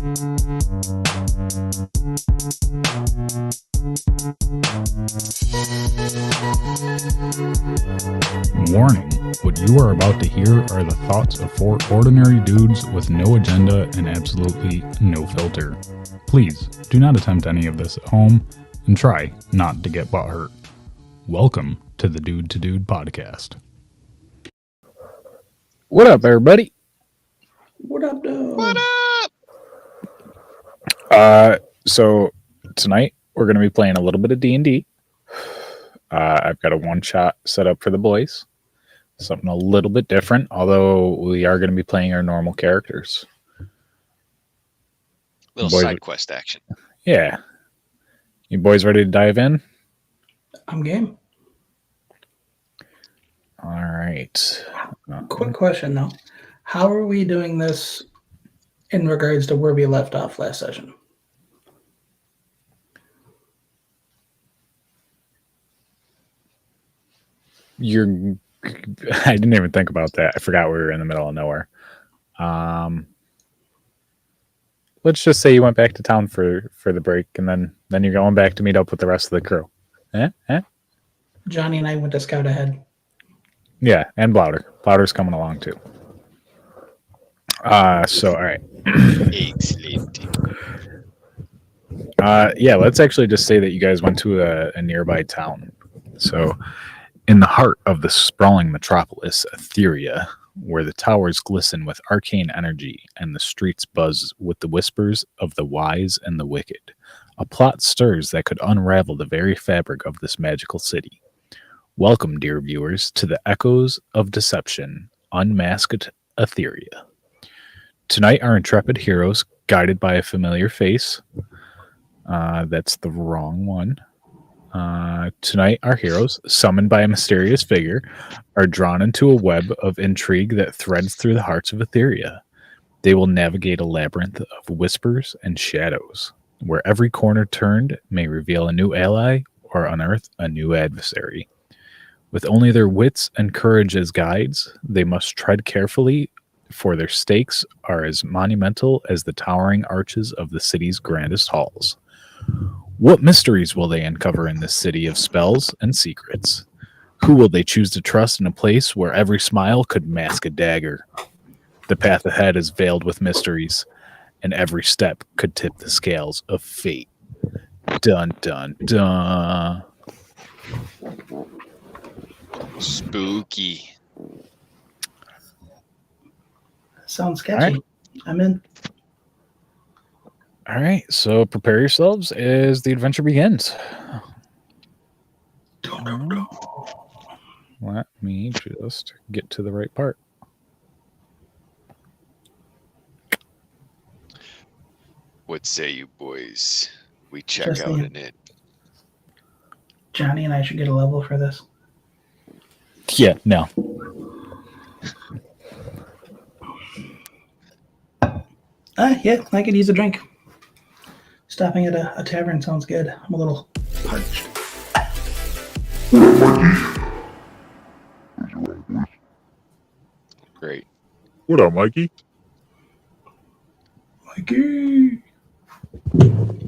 Warning, what you are about to hear are the thoughts of four ordinary dudes with no agenda and absolutely no filter. Please, do not attempt any of this at home, and try not to get butthurt. Welcome to the Dude to Dude podcast. What up, everybody? What up, dude? What up? So tonight we're going to be playing a little bit of D&D. I've got a one-shot set up for the boys. Something a little bit different, although we are going to be playing our normal characters. Little boys, side quest action. Yeah. You boys ready to dive in? I'm game. All right. Quick question, though. How are we doing this in regards to where we left off last session? I didn't even think about that. I forgot we were in the middle of nowhere. Let's just say you went back to town for the break, and then you're going back to meet up with the rest of the crew. Johnny and I went to scout ahead. Yeah, and Blowder. Blowder's coming along too. So all right. Excellent. Yeah, let's actually just say that you guys went to a nearby town. So in the heart of the sprawling metropolis, Aetheria, where the towers glisten with arcane energy and the streets buzz with the whispers of the wise and the wicked, a plot stirs that could unravel the very fabric of this magical city. Welcome, dear viewers, to the Echoes of Deception, Unmasked Aetheria. Tonight, our intrepid heroes, guided by a familiar face, that's the wrong one. Tonight, our heroes, summoned by a mysterious figure, are drawn into a web of intrigue that threads through the hearts of Aetheria. They will navigate a labyrinth of whispers and shadows, where every corner turned may reveal a new ally or unearth a new adversary. With only their wits and courage as guides, they must tread carefully, for their stakes are as monumental as the towering arches of the city's grandest halls. What mysteries will they uncover in this city of spells and secrets? Who will they choose to trust in a place where every smile could mask a dagger? The path ahead is veiled with mysteries, and every step could tip the scales of fate. Dun, dun, dun. Spooky. Sounds sketchy. All right. I'm in. All right, so prepare yourselves as the adventure begins. Let me just get to the right part. What say you boys? We check Just out saying. in it. Johnny and I should get a level for this. Yeah, no. Yeah, I could use a drink. Stopping at a tavern sounds good. I'm a little parched. Great. What up, Mikey? Mikey!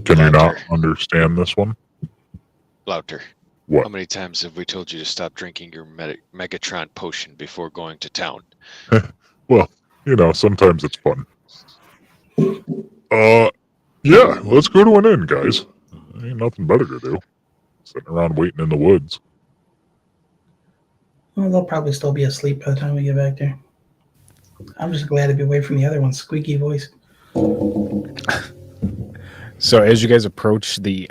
Can you not Louder. understand this one? Louter. What? How many times have we told you to stop drinking your Megatron potion before going to town? Well, you know, sometimes it's fun. Yeah, let's go to an inn, guys. Ain't nothing better to do. Sitting around waiting in the woods. Well, they'll probably still be asleep by the time we get back there. I'm just glad to be away from the other one's squeaky voice. So as you guys approach the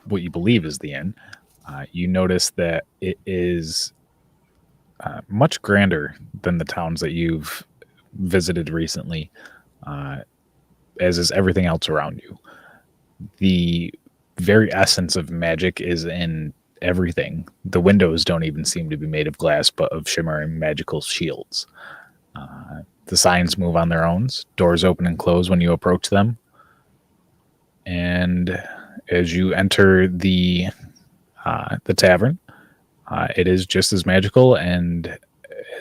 what you believe is the inn, you notice that it is much grander than the towns that you've visited recently, as is everything else around you. The very essence of magic is in everything. The windows don't even seem to be made of glass, but of shimmering magical shields. The signs move on their own. Doors open and close when you approach them. And as you enter the tavern, it is just as magical and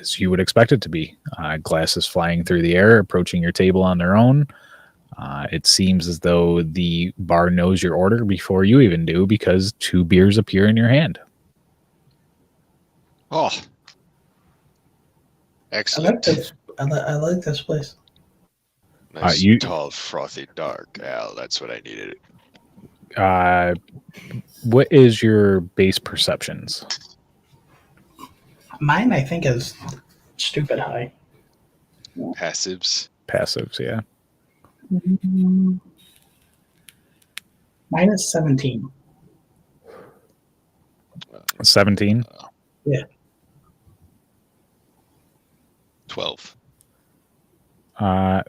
as you would expect it to be. Glasses flying through the air, approaching your table on their own. It seems as though the bar knows your order before you even do, because 2 beers appear in your hand. Oh, I like excellent. this. I like this place. Nice, you- tall, frothy, dark ale. That's what I needed. What is your base perceptions? Mine, I think, is stupid high. Passives. Passives, yeah. Mine is 17. 17? Yeah. 12.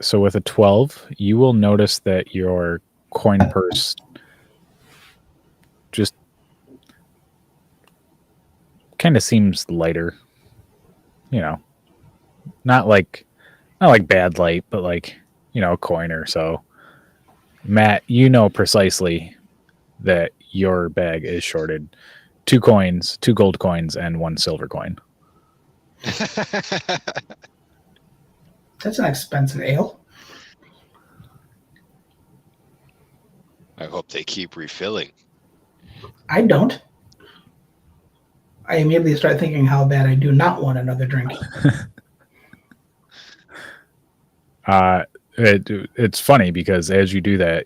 So with a 12, you will notice that your coin purse just kind of seems lighter. You know, not like bad light, but like, a coin or so. Matt, you know precisely that your bag is shorted 2 coins, 2 gold coins, and 1 silver coin. That's an expensive ale. I hope they keep refilling. I don't. I immediately start thinking how bad I do not want another drink. It's funny because as you do that,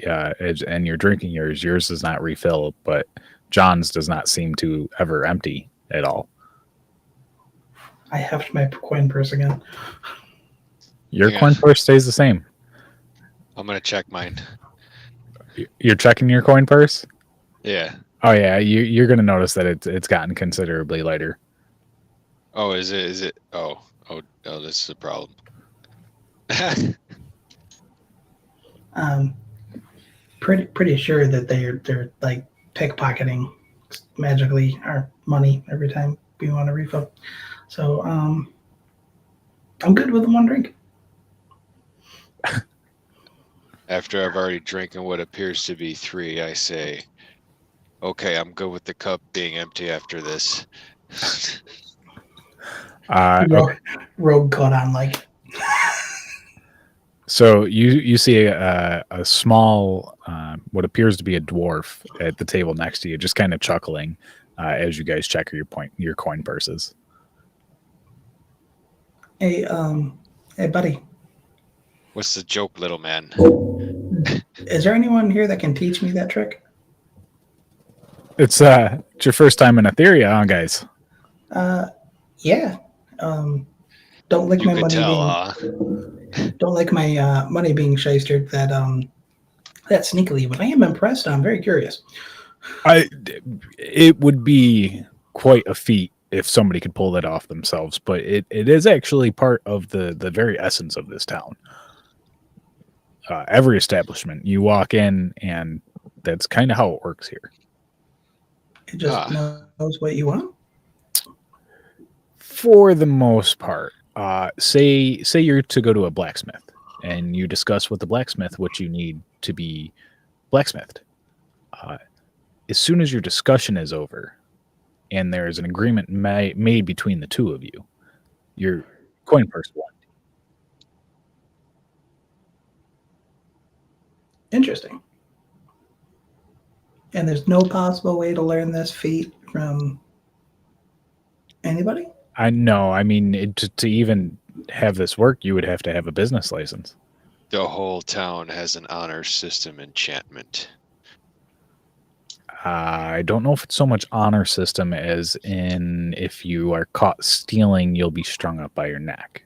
and you're drinking yours does not refill, but John's does not seem to ever empty at all. I heft my coin purse again. Your Yeah. coin purse stays the same. I'm gonna check mine. You're checking your coin purse? Yeah. Oh yeah, you're gonna notice that it's gotten considerably lighter. Oh, is it? Oh, this is a problem. Pretty sure that they're like pickpocketing magically our money every time we want a refill. So I'm good with the 1 drink. After I've already drinking what appears to be 3, I say, okay, I'm good with the cup being empty after this. Okay. Rogue caught on like. So you see a small, what appears to be a dwarf at the table next to you, just kind of chuckling as you guys check your coin purses. Hey, buddy. What's the joke, little man? Is there anyone here that can teach me that trick? It's your first time in Aetheria, huh, guys? Yeah. Don't like You my could money tell, being. huh? Don't like my money being shystered that sneakily, but I am impressed. I'm very curious. It would be quite a feat if somebody could pull that off themselves, but it is actually part of the very essence of this town. Every establishment you walk in, and that's kind of how it works here. It just knows what you want. For the most part, say you're to go to a blacksmith, and you discuss with the blacksmith what you need to be blacksmithed. As soon as your discussion is over, and there is an agreement made between the 2 of you, your coin purse will. Interesting. And there's no possible way to learn this feat from anybody? I know. I mean, to even have this work, you would have to have a business license. The whole town has an honor system enchantment. I don't know if it's so much honor system as in if you are caught stealing, you'll be strung up by your neck.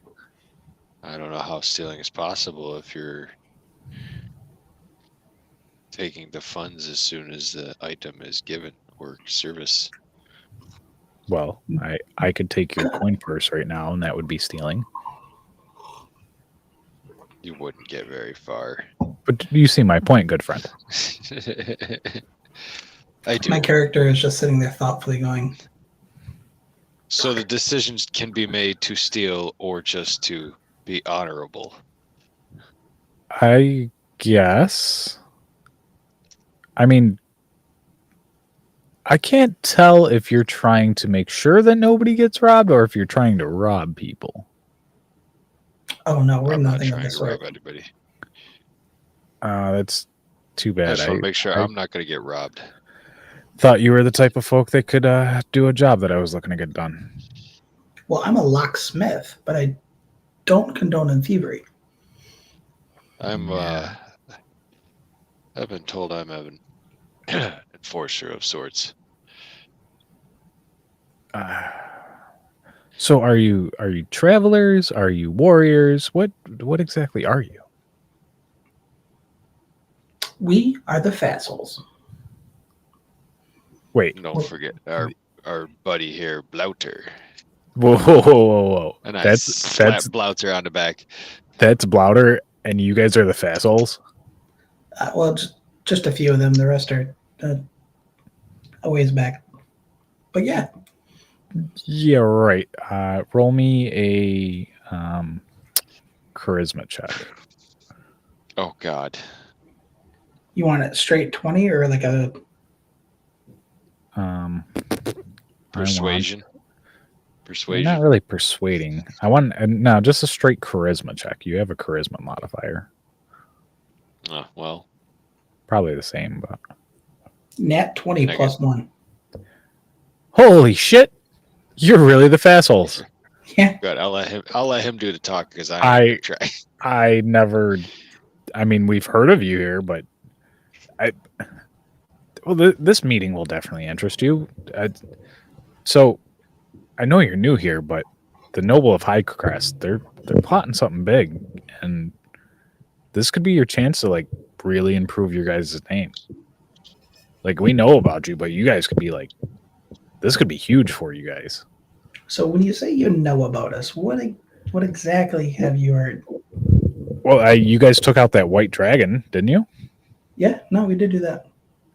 I don't know how stealing is possible if you're taking the funds as soon as the item is given or service. Well, I could take your coin purse right now, and that would be stealing. You wouldn't get very far. But you see my point, good friend. I do. My character is just sitting there thoughtfully going. So the decisions can be made to steal or just to be honorable. I guess. I mean, I can't tell if you're trying to make sure that nobody gets robbed or if you're trying to rob people. Oh no, we're I'm not nothing of trying the to sort. rob anybody. That's too I bad. just want to make sure I I'm not going to get robbed. thought you were the type of folk that could do a job that I was looking to get done. Well, I'm a locksmith, but I don't condone in thievery. I'm Yeah. I've been told I'm an enforcer of sorts. So are you travelers? Are you warriors? What exactly are you? We are the Fassels. Wait. Don't forget our buddy here, Blouter. Whoa. And I That's slap Blouter on the back. That's Blouter, and you guys are the Fassels? Well, just a few of them. The rest are a ways back. But yeah. Yeah, right. Roll me a charisma check. Oh God. You want it straight 20 or like a Persuasion. Persuasion. Not really persuading. I want no, just a straight charisma check. You have a charisma modifier. Oh, well. Probably the same, but nat 20 plus 1. Holy shit! You're really the Fassholes. Yeah. Good. I'll let him do the talk because I try. I never. I mean, we've heard of you here, but this meeting will definitely interest you. So, I know you're new here, but the Noble of Highcrest, they're plotting something big, and this could be your chance to like really improve your guys' name. Like, we know about you, but you guys could be like, this could be huge for you guys. So when you say you know about us, what exactly have you heard? Well, you guys took out that white dragon, didn't you? Yeah, no, we did do that.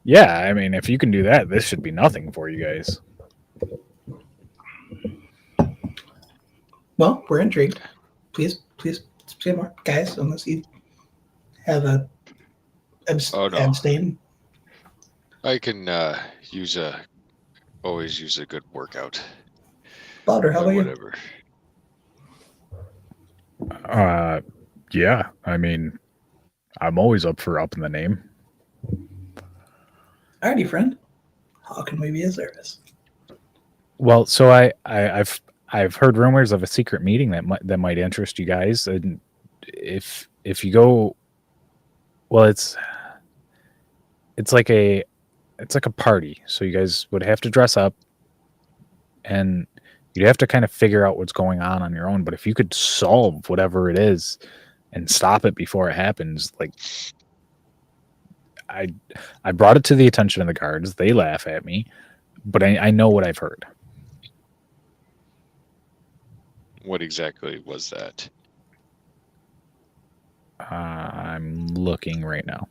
Yeah, I mean, if you can do that, this should be nothing for you guys. Well, we're intrigued. Please say more, guys, unless you have a abstain. I can always use a good workout. Louder, how about whatever. Yeah, I mean, I'm always up for upping the name. Alrighty, friend. How can we be of service? Well, so I've heard rumors of a secret meeting that might interest you guys, and if you go, well, it's like a party, so you guys would have to dress up, and you'd have to kind of figure out what's going on your own. But if you could solve whatever it is and stop it before it happens, like I brought it to the attention of the guards. They laugh at me, but I know what I've heard. What exactly was that? I'm looking right now.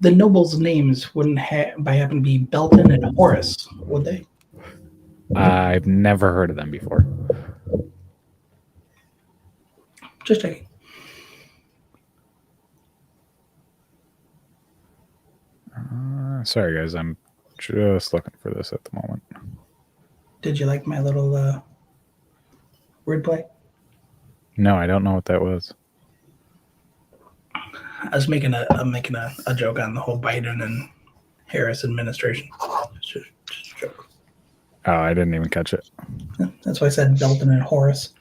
The nobles' names wouldn't by happen to be Belton and Horace, would they? I've never heard of them before. Just checking. Sorry, guys. I'm just looking for this at the moment. Did you like my little wordplay? No, I don't know what that was. I was making a joke on the whole Biden and Harris administration. Just a joke. Oh, I didn't even catch it. Yeah, that's why I said Belton and Horace.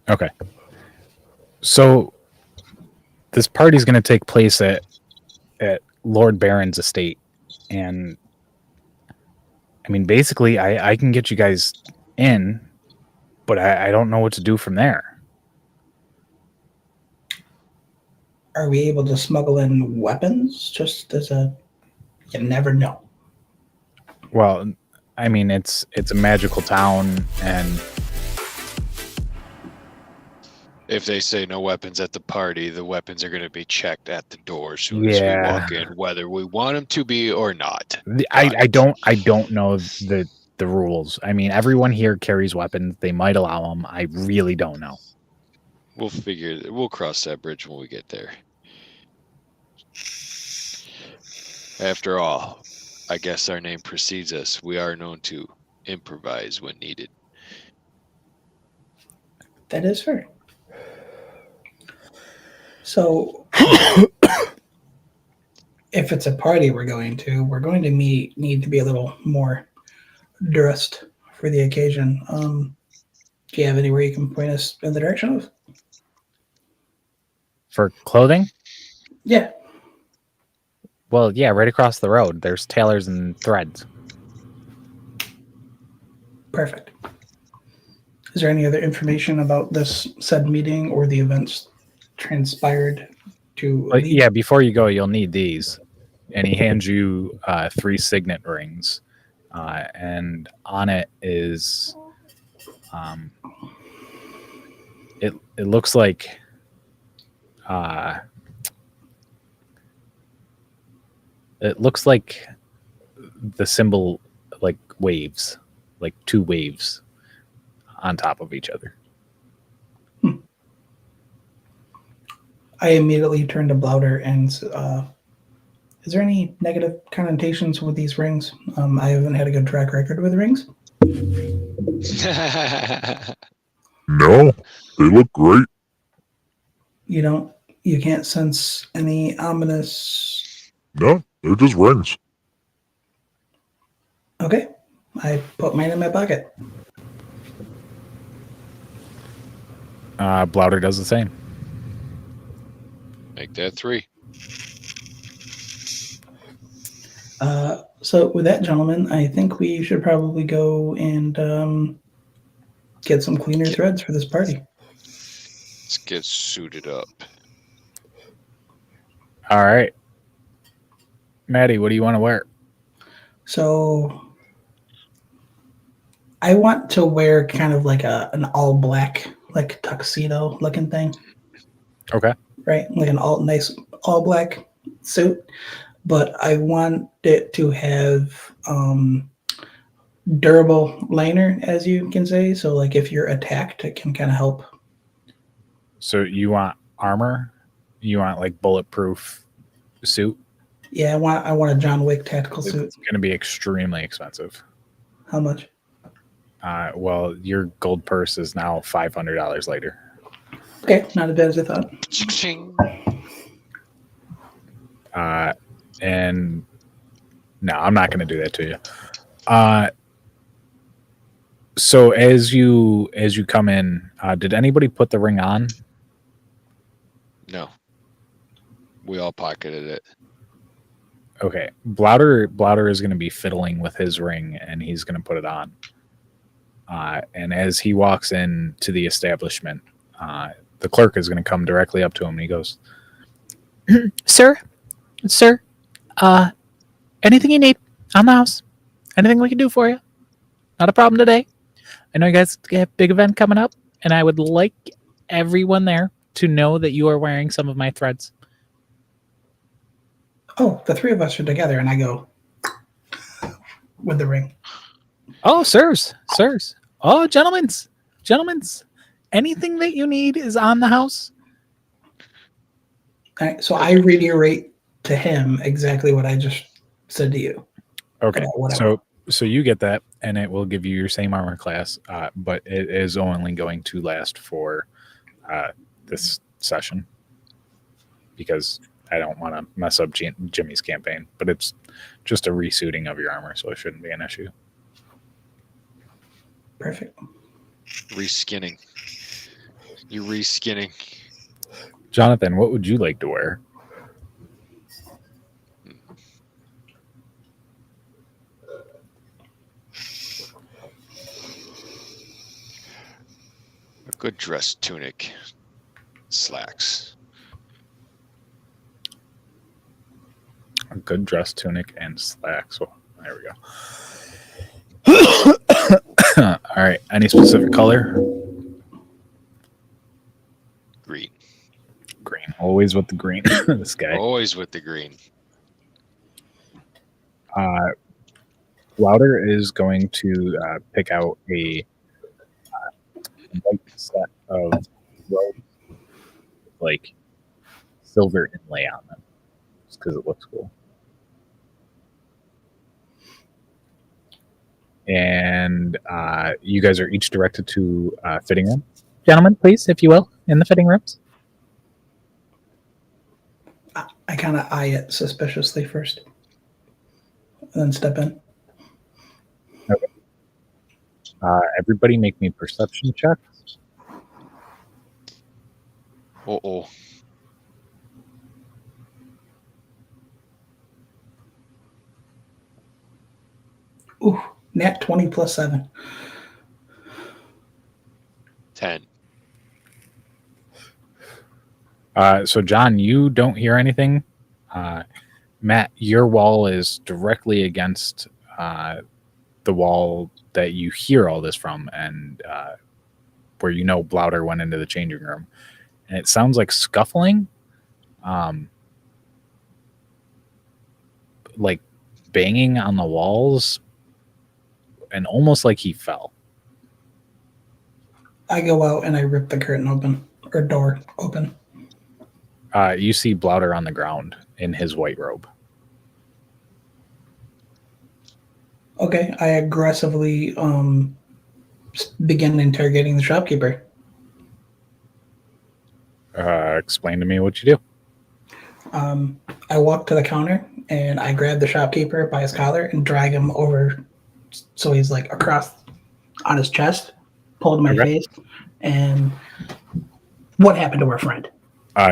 Okay. So this party is going to take place at Lord Barron's estate, and I mean, basically, I can get you guys in, but I don't know what to do from there. Are we able to smuggle in weapons? Just as you never know. Well, I mean, it's a magical town, and if they say no weapons at the party, the weapons are going to be checked at the door as soon as we walk in, whether we want them to be or not. I don't know the rules. I mean, everyone here carries weapons. They might allow them. I really don't know. We'll cross that bridge when we get there. After all, I guess our name precedes us. We are known to improvise when needed. That is fair. So, if it's a party we're going to need to be a little more dressed for the occasion. Do you have anywhere you can point us in the direction of? For clothing? Yeah. Well, yeah, right across the road. There's tailors and threads. Perfect. Is there any other information about this said meeting or the events transpired to But lead? yeah, before you go, you'll need these. And he hands you 3 signet rings. And on it is it looks like the symbol like waves, like 2 waves on top of each other. I immediately turned to Blauder and is there any negative connotations with these rings? I haven't had a good track record with rings. No, they look great. You can't sense any ominous. No, they're just rings. Okay. I put mine in my pocket. Blauder does the same. Make that 3. So with that, gentlemen, I think we should probably go and get some cleaner threads for this party. Let's get suited up. All right. Maddie, what do you want to wear? So I want to wear kind of like an all black, like tuxedo looking thing. Okay. Right? Like an nice all black suit. But I want it to have durable liner, as you can say. So like if you're attacked, it can kind of help. So you want armor? You want like bulletproof suit? Yeah, I want a John Wick tactical suit. It's going to be extremely expensive. How much? Well, your gold purse is now $500 later. Okay, not as bad as I thought. And no, I'm not going to do that to you. So as you come in, did anybody put the ring on? No. We all pocketed it. Okay. Blauder is going to be fiddling with his ring, and he's going to put it on. And as he walks into the establishment, the clerk is going to come directly up to him, and he goes, Sir, anything you need on the house? Anything we can do for you? Not a problem today. I know you guys have a big event coming up, and I would like everyone there to know that you are wearing some of my threads. Oh, the 3 of us are together, and I go with the ring. Oh, sirs. Oh, gentlemen's. Anything that you need is on the house. All right, so I reiterate to him exactly what I just said to you. Okay, so you get that, and it will give you your same armor class, but it is only going to last for this session because I don't want to mess up Jimmy's campaign. But it's just a resuiting of your armor, so it shouldn't be an issue. Perfect. Reskinning. You reskinning. Jonathan, what would you like to wear? A good dress tunic. Slacks. A good dress tunic and slacks. Well, there we go. All right. Any specific color? Green. Green. Always with the green. This guy. Always with the green. Louder is going to pick out a white set of robes, like silver inlay on them, just because it looks cool. and you guys are each directed to fitting room. Gentlemen, please, if you will, in the fitting rooms. I kind of eye it suspiciously first, and then step in. Okay. Everybody make me perception checks. Uh-oh. Ooh, nat 20 plus 7. 10. So, John, you don't hear anything. Matt, your wall is directly against the wall that you hear all this from, and where you know Blouder went into the changing room. And it sounds like scuffling, like banging on the walls, and almost like he fell. I go out and I rip the curtain open, or door open. You see Blouder on the ground in his white robe. Okay, I aggressively begin interrogating the shopkeeper. Explain to me what you do. I walk to the counter and I grab the shopkeeper by his collar and drag him over so he's like across on his chest, pull to my face, and what happened to our friend?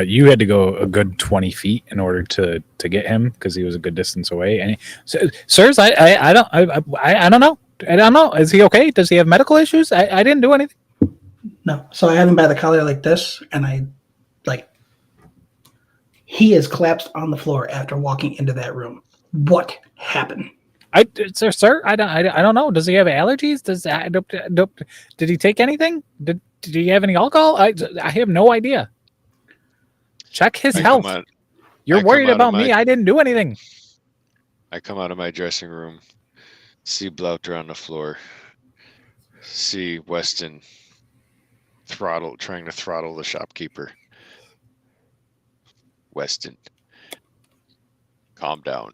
You had to go a good 20 feet in order to get him because he was a good distance away. And sirs, I don't know. I don't know. Is he okay? Does he have medical issues? I didn't do anything. No. So I have him by the collar like this, and he is collapsed on the floor after walking into that room. What happened? Sir, I don't know. Does he have allergies? Did he take anything? Did he have any alcohol? I have no idea. Check his health. You're worried about me. I didn't do anything. I come out of my dressing room, see Blouter on the floor, see Weston trying to throttle the shopkeeper. Weston, calm down.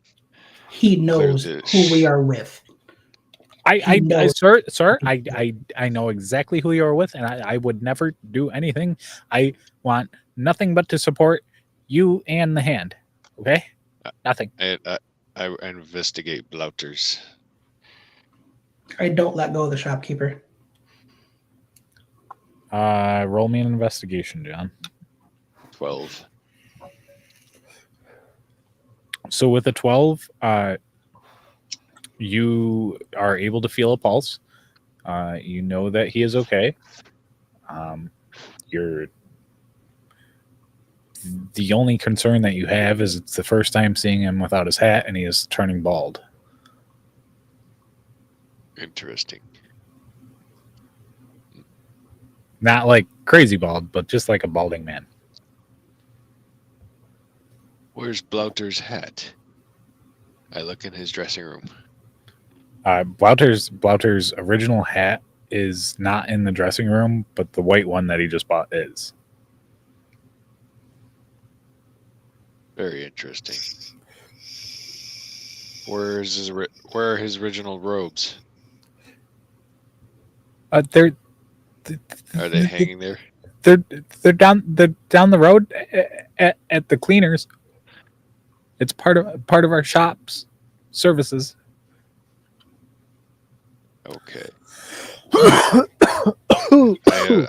He knows who we are with. Sir, I know exactly who you are with, and I would never do anything. I want nothing but to support you and the hand. Okay? Nothing. I investigate Blouter's. I don't let go of the shopkeeper. Roll me an investigation, John. 12. So with a 12, you are able to feel a pulse. You know that he is okay. The only concern that you have is it's the first time seeing him without his hat, and he is turning bald. Interesting. Not like crazy bald, but just like a balding man. Where's Blouter's hat? I look in his dressing room. Blouter's original hat is not in the dressing room, but the white one that he just bought is. Very interesting. Where are his original robes? Are they hanging there? They're down the road at the cleaners. It's part of our shop's services. Okay.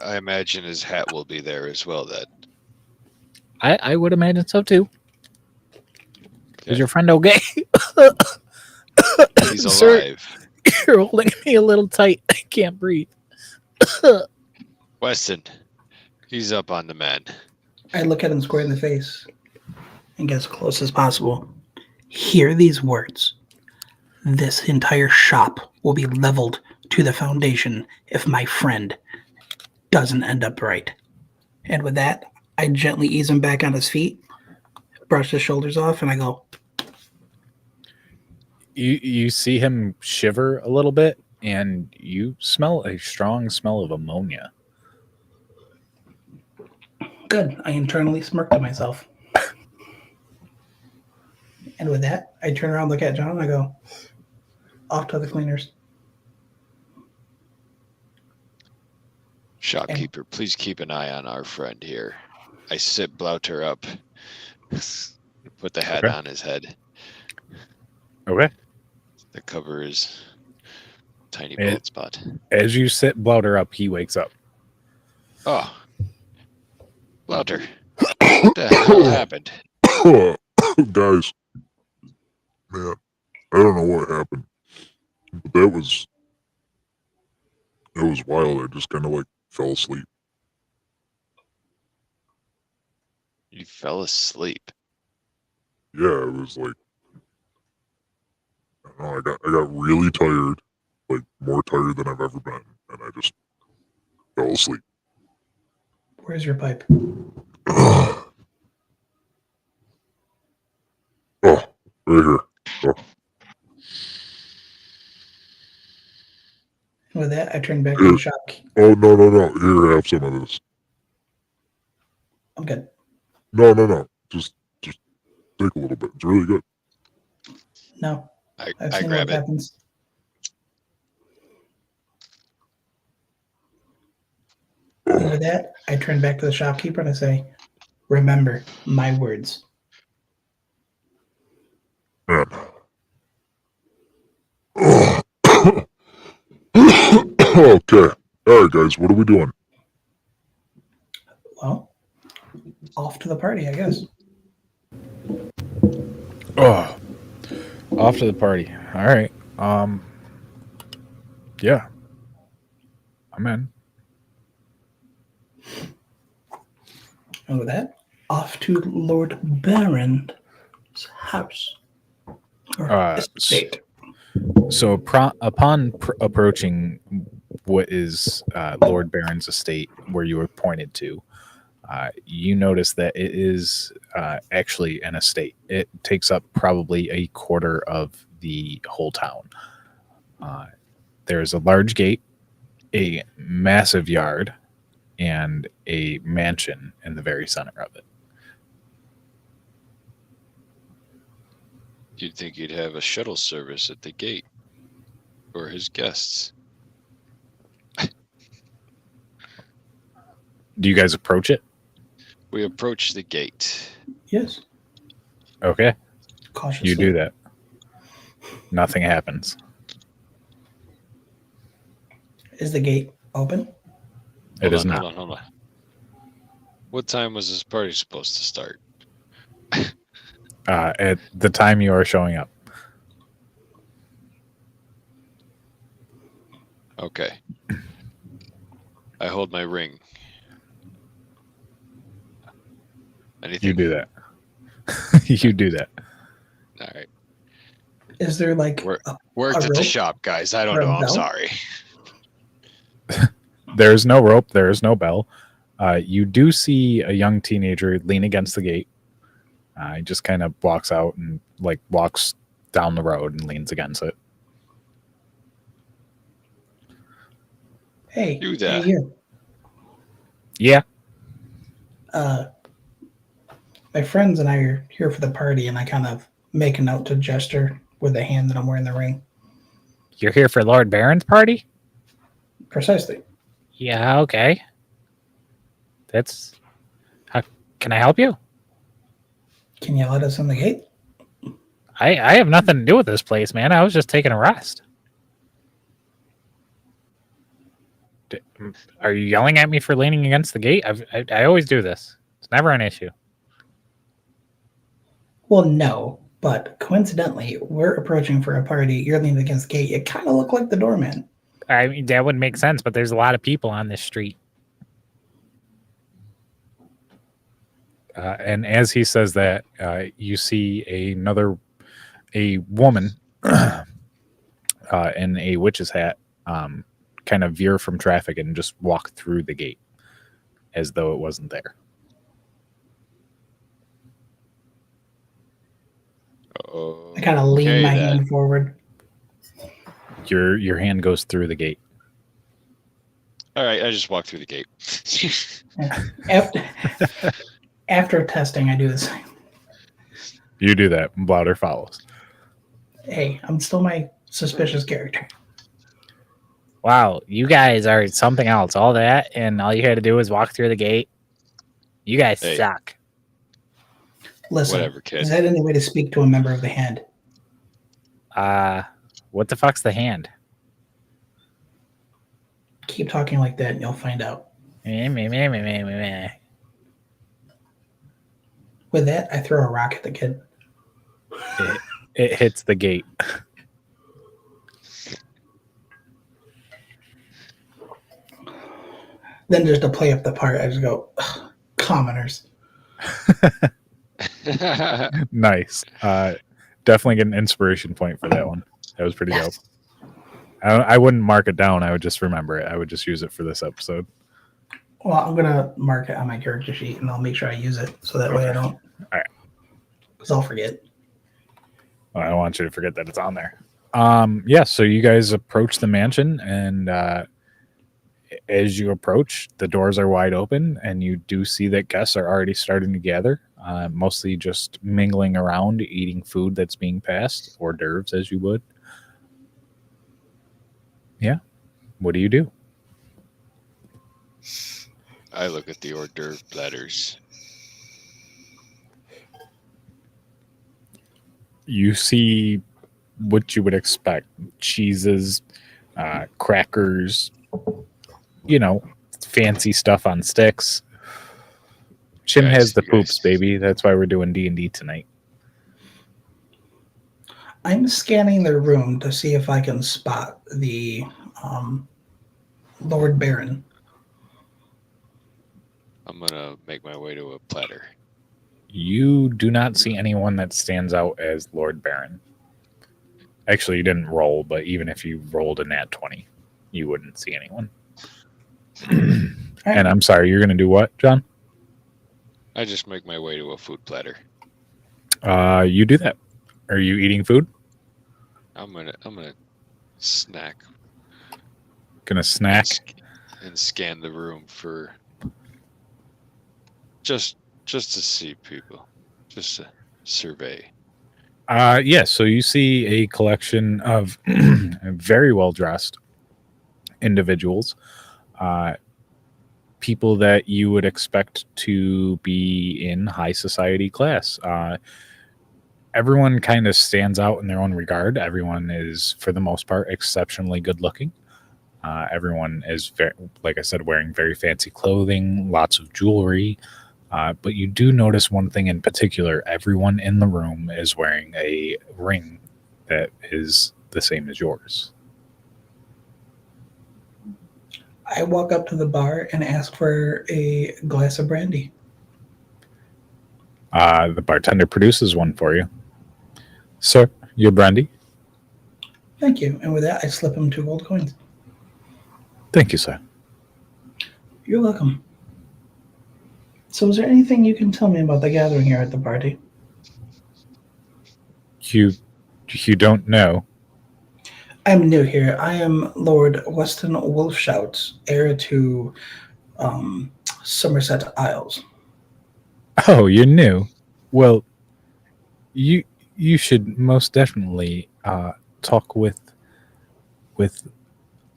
I imagine his hat will be there as well then. I would imagine so too. Is your friend okay? He's alive. Sir, you're holding me a little tight. I can't breathe. Weston, he's up on the men. I look at him square in the face and get as close as possible. Hear these words. This entire shop will be leveled to the foundation if my friend doesn't end up right. And with that, I gently ease him back on his feet, brush his shoulders off, and I go. You see him shiver a little bit, and you smell a strong smell of ammonia. Good. I internally smirk to myself. And with that, I turn around, look at John, and I go, off to the cleaners. Shopkeeper, please keep an eye on our friend here. I sit Blouter up. Put the hat Okay. on his head. Okay. The cover is tiny It- bald spot. As you sit Blouter up, he wakes up. Oh. Blouter. What the hell happened? Guys, man, I don't know what happened, but that was wild. I just kind of like fell asleep. You fell asleep. Yeah, it was like I don't know. I got really tired, like more tired than I've ever been, and I just fell asleep. Where's your pipe? Oh, right here. Oh, With that, I turn back to the shop. oh no. Here, have some of this. I'm good. No. Just take a little bit. It's really good. No, I I've seen grab what it. happens. And with that, I turn back to the shopkeeper and I say, remember my words. Man. Okay. All right, guys. What are we doing? Well, off to the party, I guess. Oh, off to the party. All right. Yeah. I'm in. And with that, off to Lord Baron's house. Or estate. So upon approaching what is Lord Baron's estate, where you were pointed to, you notice that it is actually an estate. It takes up probably a quarter of the whole town. There's a large gate, a massive yard, and a mansion in the very center of it. You'd think you'd have a shuttle service at the gate for his guests. Do you guys approach it? We approach the gate. Yes, Okay, cautiously. you do that. Nothing happens. Is the gate open? It is not. Hold on. What time was this party supposed to start? At the time you are showing up. Okay. I hold my ring. Anything? You do that. You do that. All right. Is there like Worked a at the rope? shop, guys. I don't Or a know. I'm bell? sorry. There's no rope. There is no bell. You do see a young teenager lean against the gate. He just kind of walks out and like walks down the road and leans against it. Hey, Do that. hey, you. Yeah. My friends and I are here for the party, and I kind of make a note to gesture with the hand that I'm wearing the ring. You're here for Lord Baron's party? Precisely. Yeah, okay. Can I help you? Can you let us in the gate? I have nothing to do with this place, man. I was just taking a rest. Are you yelling at me for leaning against the gate? I always do this. It's never an issue. Well, no, but coincidentally, we're approaching for a party. You're leaning against the gate. You kind of look like the doorman. I mean, that would make sense, but there's a lot of people on this street. And as he says that, you see a woman in a witch's hat kind of veer from traffic and just walk through the gate as though it wasn't there. I kind of lean my hand forward. Your hand goes through the gate. All right, I just walked through the gate. After testing, I do the same. You do that, and Blouder follows. Hey, I'm still my suspicious character. Wow, you guys are something else. All that, and all you had to do was walk through the gate. You guys Hey. suck. Listen, Whatever, kid. is that any way to speak to a member of the hand? What the fuck's the hand? Keep talking like that and you'll find out. It With that, I throw a rock at the kid. hits the gate. Then just to play up the part, I just go, "Ugh, commoners." Nice. Definitely get an inspiration point for that one. That was pretty dope. I wouldn't mark it down. I would just remember it. I would just use it for this episode. Well, I'm going to mark it on my character sheet and I'll make sure I use it so that way I don't. All right. Because I'll forget. Well, I don't want you to forget that it's on there. Yeah, so you guys approach the mansion, and as you approach, the doors are wide open, and you do see that guests are already starting to gather, mostly just mingling around, eating food that's being passed, hors d'oeuvres, as you would. Yeah. What do you do? I look at the hors d'oeuvre platters. You see what you would expect: cheeses, crackers, fancy stuff on sticks. Chim Guys, has the you poops, guys- baby. That's why we're doing D&D tonight. I'm scanning the room to see if I can spot the Lord Baron. I'm gonna make my way to a platter. You do not see anyone that stands out as Lord Baron. Actually, you didn't roll, but even if you rolled a nat 20, you wouldn't see anyone. And I'm sorry, you're going to do what, John? I just make my way to a food platter. You do that. Are you eating food? I'm gonna snack. Gonna snack? And scan the room for just to see people, just to survey. Yeah, so you see a collection of very well-dressed individuals, people that you would expect to be in high society class. Everyone kind of stands out in their own regard. Everyone is, for the most part, exceptionally good-looking. Everyone is, like I said, wearing very fancy clothing, lots of jewelry. But you do notice one thing in particular. Everyone in the room is wearing a ring that is the same as yours. I walk up to the bar and ask for a glass of brandy. The bartender produces one for you. Sir, your brandy? Thank you. And with that, I slip him 2 gold coins. Thank you, sir. You're welcome. So is there anything you can tell me about the gathering here at the party? You don't know? I'm new here. I am Lord Weston Wolfshout, heir to Somerset Isles. Oh, you're new. Well, you should most definitely talk with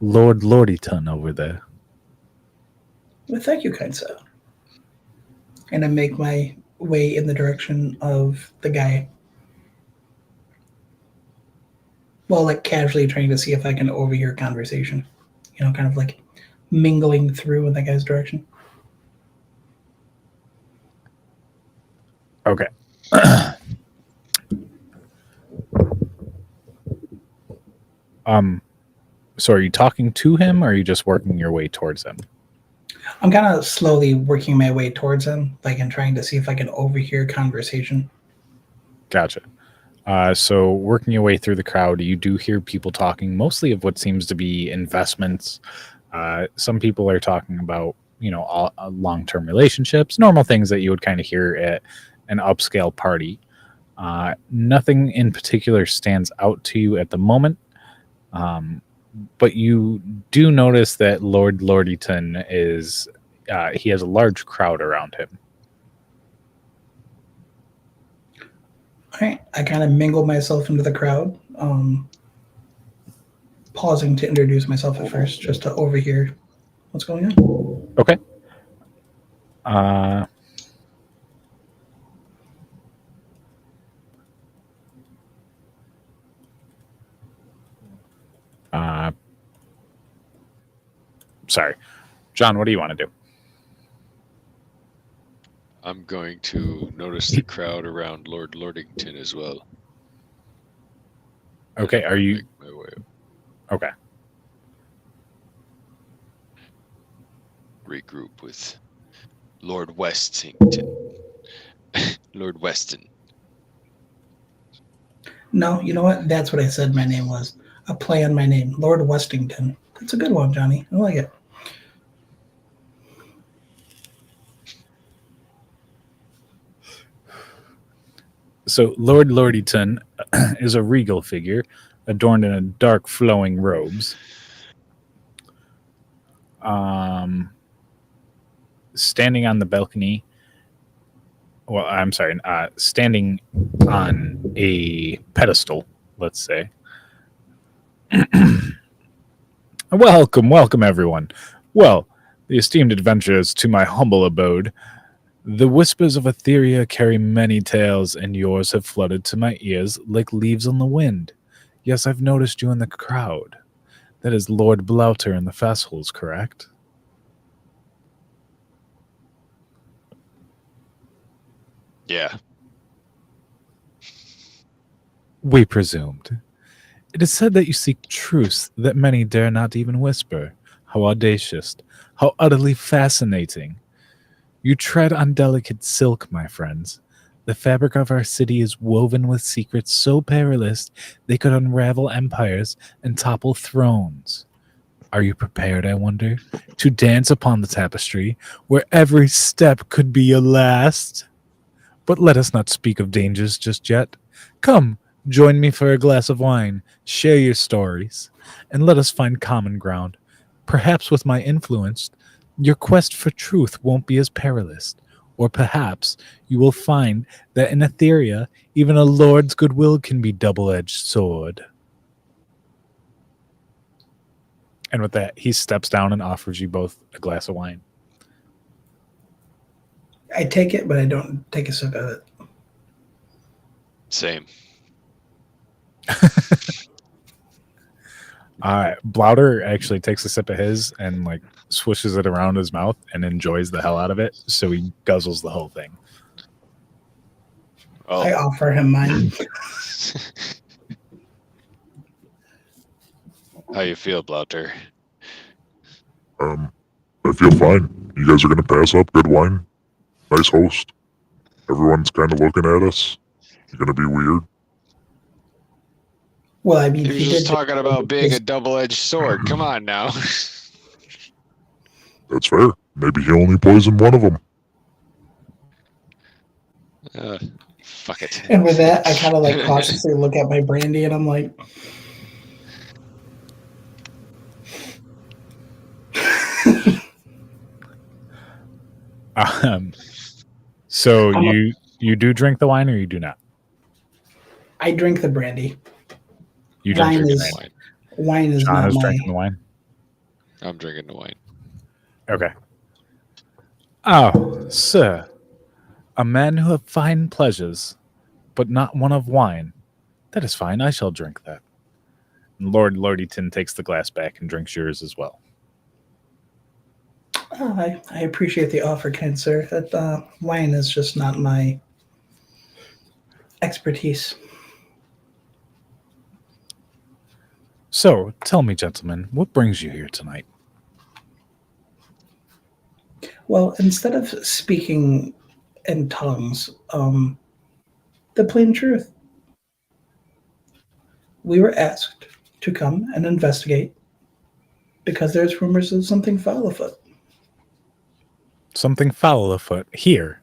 Lord Lordyton over there. Well, thank you, kind sir. And I make my way in the direction of the guy. Well, like casually trying to see if I can overhear conversation. Kind of like mingling through in that guy's direction. Okay. So are you talking to him, or are you just working your way towards him? I'm kind of slowly working my way towards him, like and trying to see if I can overhear conversation. Gotcha. So working your way through the crowd, you do hear people talking mostly of what seems to be investments. Some people are talking about, long-term relationships, normal things that you would kind of hear at an upscale party. Nothing in particular stands out to you at the moment. But you do notice that Lord Lordyton is, he has a large crowd around him. All right, I kind of mingle myself into the crowd, pausing to introduce myself at first, just to overhear what's going on. Okay. Sorry. John, what do you want to do? I'm going to notice the crowd around Lord Lordington as well. Okay, are you... Make my way up. Okay. Regroup with Lord Westington. Lord Weston. No, you know what? That's what I said my name was. A play on my name, Lord Westington. That's a good one, Johnny. I like it. So Lord Lordyton is a regal figure adorned in a dark flowing robes. Standing on the balcony. Well, I'm sorry. Standing on a pedestal, let's say. Welcome, everyone. Well, the esteemed adventurers to my humble abode. The whispers of Aetheria carry many tales, and yours have flooded to my ears like leaves on the wind. Yes, I've noticed you in the crowd. That is Lord Blouter and the Fastholes, correct? Yeah. We presumed. It is said that you seek truths that many dare not even whisper. How audacious, how utterly fascinating. You tread on delicate silk, my friends. The fabric of our city is woven with secrets so perilous they could unravel empires and topple thrones. Are you prepared, I wonder, to dance upon the tapestry where every step could be your last? But let us not speak of dangers just yet. Come, join me for a glass of wine, share your stories, and let us find common ground. Perhaps with my influence, your quest for truth won't be as perilous. Or perhaps you will find that in Aetheria, even a lord's goodwill can be double-edged sword. And with that, he steps down and offers you both a glass of wine. I take it, but I don't take a sip of it. Same. Blouter actually takes a sip of his and like swishes it around his mouth and enjoys the hell out of it. So he guzzles the whole thing. Oh. I offer him mine. How you feel, Blouter? I feel fine. You guys are gonna pass up good wine. Nice host. Everyone's kind of looking at us. You're gonna be weird. Well, I mean, He was he just did talking about being a double-edged sword. Come on now. That's fair. Maybe he only poisoned one of them. Fuck it. And with that, I kind of like cautiously look at my brandy, and I'm like, So you do drink the wine or you do not? I drink the brandy. You drink Wine the is- wine. Wine is John not is my. drinking the wine. I'm drinking the wine. Okay. Oh, sir, a man who have fine pleasures, but not one of wine. That is fine. I shall drink that. And Lord Lordyton takes the glass back and drinks yours as well. Oh, I appreciate the offer, kind sir. That wine is just not my expertise. So, tell me, gentlemen, what brings you here tonight? Well, instead of speaking in tongues, the plain truth. We were asked to come and investigate because there's rumors of something foul afoot. Something foul afoot here.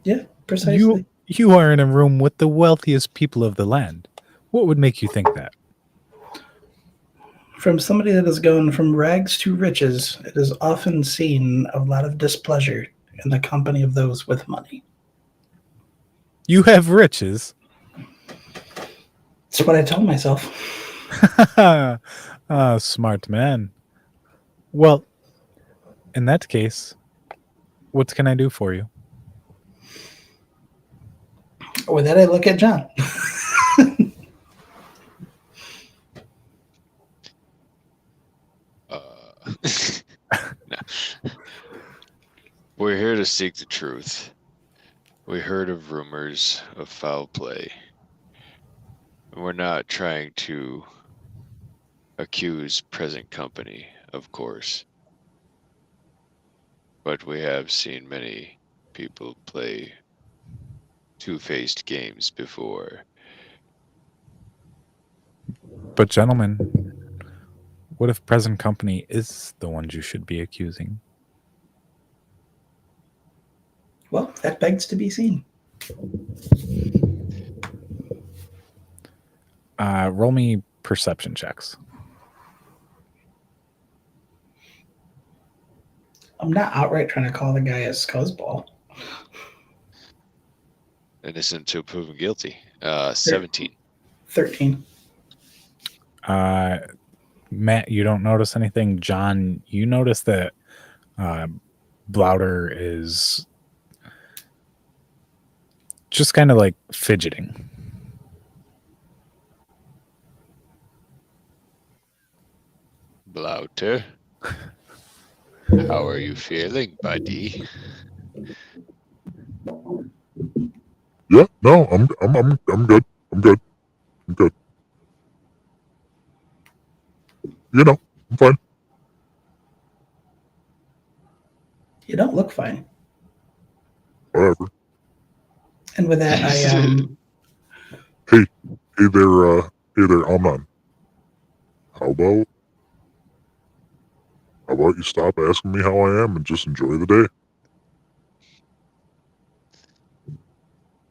Yeah, precisely. You are in a room with the wealthiest people of the land. What would make you think that? From somebody that has gone from rags to riches, it is often seen a lot of displeasure in the company of those with money. You have riches. That's what I tell myself. Smart man. Well, in that case, what can I do for you? With that, I look at John. No. We're here to seek the truth. We heard of rumors of foul play. We're not trying to accuse present company, of course. But we have seen many people play two-faced games before. But gentlemen, what if present company is the ones you should be accusing? Well, that begs to be seen. Roll me perception checks. I'm not outright trying to call the guy a scuzzball. Innocent until proven guilty. 17. 13. Matt, you don't notice anything. John, you notice that Blouder is just kind of like fidgeting. Blouter, how are you feeling, buddy? Yeah, no, I'm good. I'm good. I'm good. You know, I'm fine. You don't look fine. Whatever. And with that, I Hey there, Amon. How about you stop asking me how I am and just enjoy the day?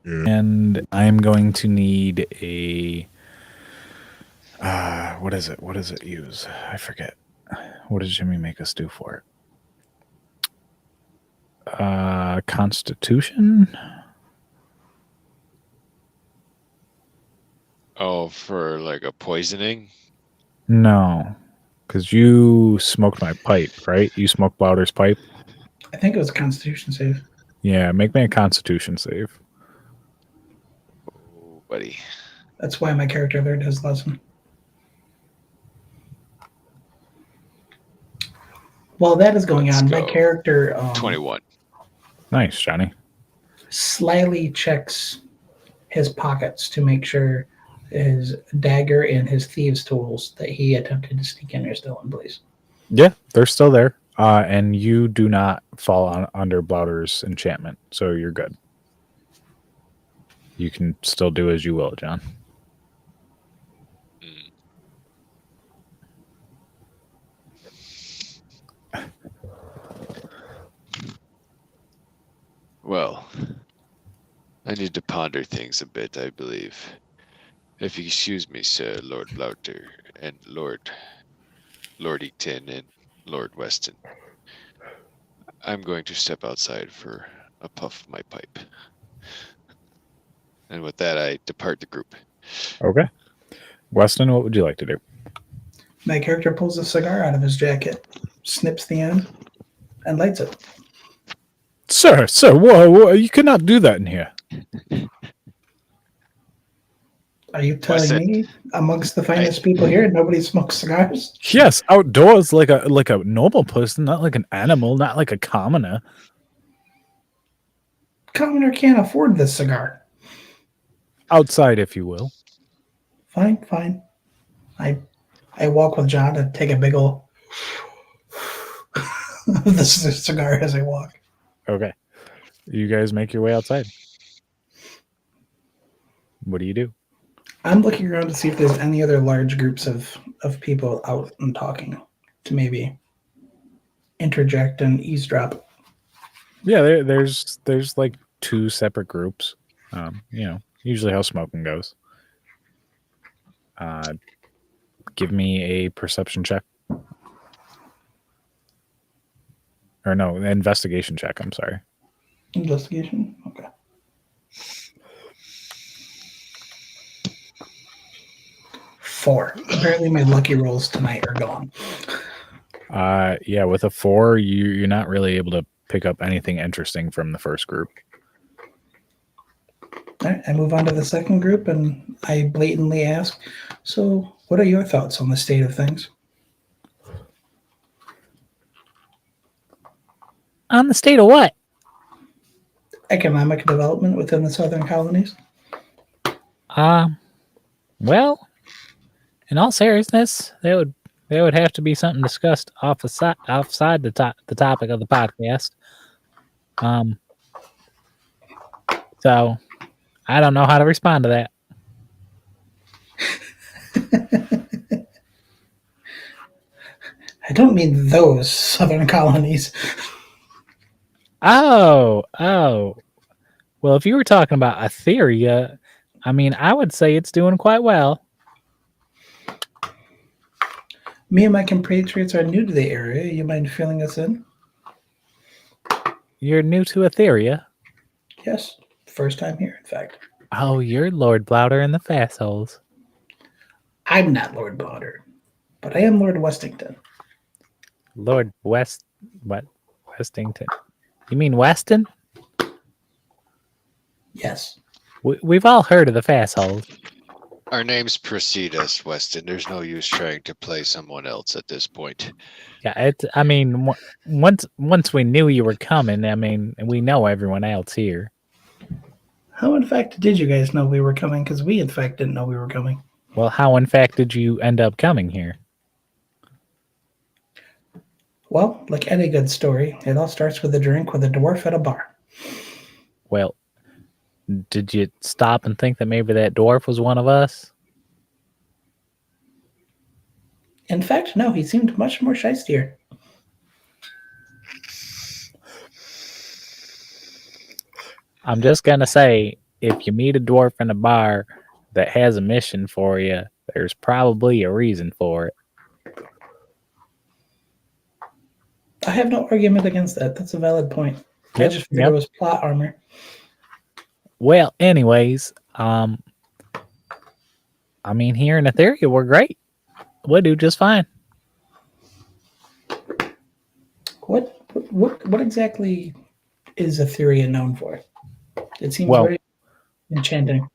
And I'm going to need a what is it? What does it use? I forget. What does Jimmy make us do for it? Constitution? Oh, for like a poisoning? No. Because you smoked my pipe, right? You smoked Blouder's pipe? I think it was a Constitution save. Yeah, make me a Constitution save. Oh, buddy. That's why my character learned his lesson. While that is going Let's on, my go. character 21. Nice, Johnny. slyly checks his pockets to make sure his dagger and his thieves' tools that he attempted to sneak in are still in place. Yeah, they're still there. And you do not fall under Blouder's enchantment, so you're good. You can still do as you will, John. Well, I need to ponder things a bit, I believe. If you excuse me, sir, Lord Blouter, and Lord Eaton, and Lord Weston. I'm going to step outside for a puff of my pipe. And with that, I depart the group. Okay. Weston, what would you like to do? My character pulls a cigar out of his jacket, snips the end, and lights it. Sir, whoa, you cannot do that in here. Are you telling Weston, me amongst the finest people here, nobody smokes cigars? Yes, outdoors like a normal person, not like an animal, not like a commoner. Commoner can't afford this cigar. Outside, if you will. Fine. I walk with John to take a big ol' this is a cigar as I walk. Okay. You guys make your way outside. What do you do? I'm looking around to see if there's any other large groups of people out and talking to maybe interject and eavesdrop. Yeah, there's like two separate groups. Usually how smoking goes. Give me a perception check. Or no, investigation check, I'm sorry. Investigation? Okay. 4. Apparently, my lucky rolls tonight are gone. Yeah, with a 4, you're not really able to pick up anything interesting from the first group. All right, I move on to the second group, and I blatantly ask, so what are your thoughts on the state of things? On the state of what? Economic development within the southern colonies? Well, in all seriousness, that would have to be something discussed outside the topic of the podcast. So I don't know how to respond to that. I don't mean those southern colonies. Oh. Well, if you were talking about Aetheria, I mean, I would say it's doing quite well. Me and my compatriots are new to the area. You mind filling us in? You're new to Aetheria? Yes, first time here, in fact. Oh, you're Lord Blouter in the Fast Holes. I'm not Lord Blauder, but I am Lord Westington. Lord Westington? You mean Weston? Yes. We've all heard of the Fast Holes. Our names precede us, Weston. There's no use trying to play someone else at this point. Yeah, I mean, once we knew you were coming, I mean, we know everyone else here. How, in fact, did you guys know we were coming? Because we, in fact, didn't know we were coming. Well, how, in fact, did you end up coming here? Well, like any good story, it all starts with a drink with a dwarf at a bar. Well, did you stop and think that maybe that dwarf was one of us? In fact, no, he seemed much more shystier. I'm just going to say, if you meet a dwarf in a bar that has a mission for you, there's probably a reason for it. I have no argument against that. That's a valid point. I just figured it was plot armor. Well, anyways, I mean, here in Aetheria, we're great. We do just fine. What exactly is Aetheria known for? It seems very enchanting.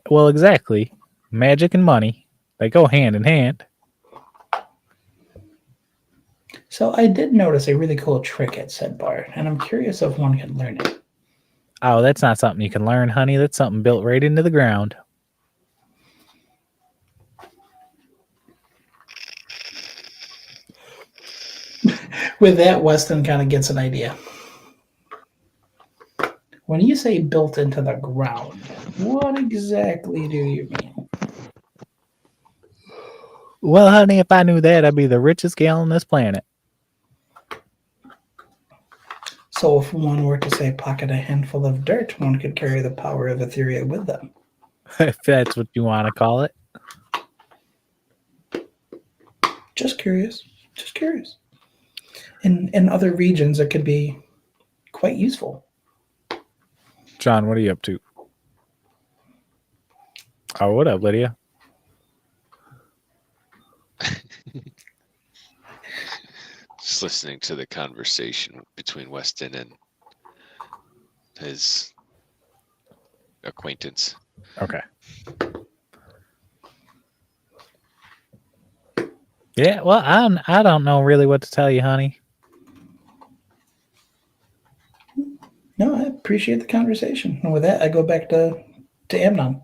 Well, exactly. Magic and money, they go hand in hand. So I did notice a really cool trick at said bar, and I'm curious if one can learn it. Oh, that's not something you can learn, honey. That's something built right into the ground. With that, Weston kind of gets an idea. When you say built into the ground, what exactly do you mean? Well, honey, if I knew that, I'd be the richest gal on this planet. So if one were to say pocket a handful of dirt, one could carry the power of Aetheria with them. If that's what you want to call it. Just curious. Just curious. In other regions, it could be quite useful. John, what are you up to? Oh, what up, Lydia? Just listening to the conversation between Weston and his acquaintance. Okay. Yeah, well, I don't know really what to tell you, honey. No, I appreciate the conversation. And with that, I go back to Amnon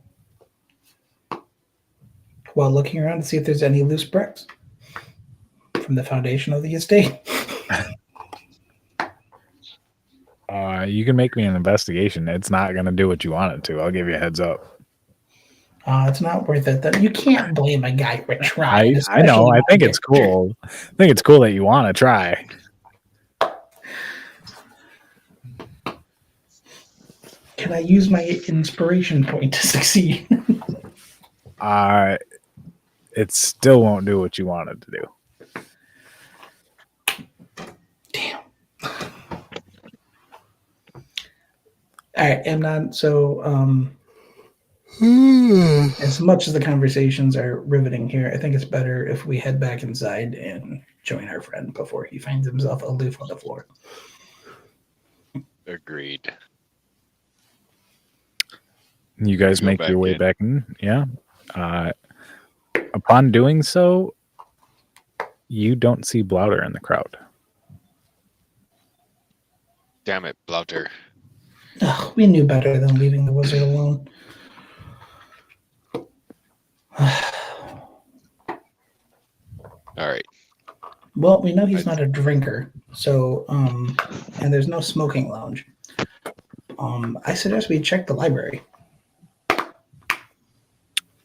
while looking around to see if there's any loose bricks from the foundation of the estate. You can make me an investigation. It's not going to do what you want it to. I'll give you a heads up. It's not worth it. You can't blame a guy for trying. I know. I think it's cool. I think it's cool that you want to try. Can I use my inspiration point to succeed? It still won't do what you want it to do. Damn. All right, Amnon. So, As much as the conversations are riveting here, I think it's better if we head back inside and join our friend before he finds himself aloof on the floor. Agreed. You guys go make back your way in. back in. Yeah. Upon doing so, you don't see Blouder in the crowd. Damn it, Blouter. Ugh, we knew better than leaving the wizard alone. All right. Well, we know he's not a drinker, so and there's no smoking lounge. I suggest we check the library.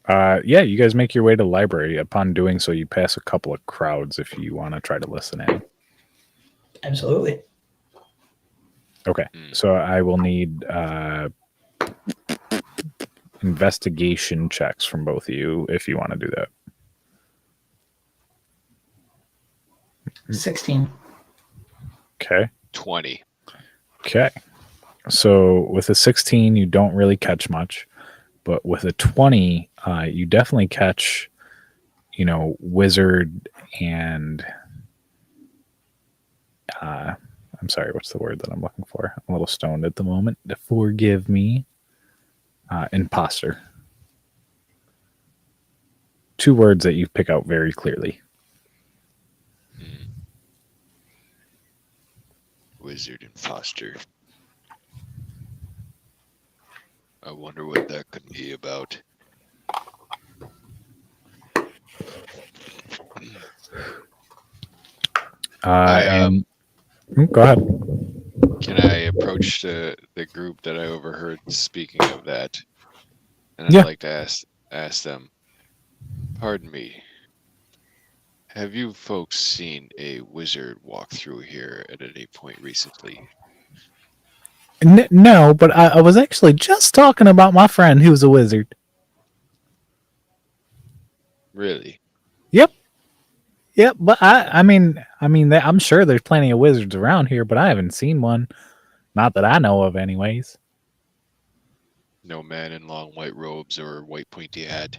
Yeah, you guys make your way to the library. Upon doing so, you pass a couple of crowds if you want to try to listen in. Absolutely. Okay, so I will need investigation checks from both of you if you want to do that. 16. Okay. 20. Okay. So with a 16, you don't really catch much, but with a 20, you definitely catch, wizard and I'm sorry, what's the word that I'm looking for? I'm a little stoned at the moment. Forgive me. Imposter. 2 words that you pick out very clearly. Wizard and Foster. I wonder what that could be about. Go ahead. Can I approach the group that I overheard speaking of that? And I'd Yeah. like to ask them, pardon me, have you folks seen a wizard walk through here at any point recently? No, but I was actually just talking about my friend who's a wizard. Really? Yep, but I mean, I'm sure there's plenty of wizards around here, but I haven't seen one. Not that I know of, anyways. No man in long white robes or white pointy hat?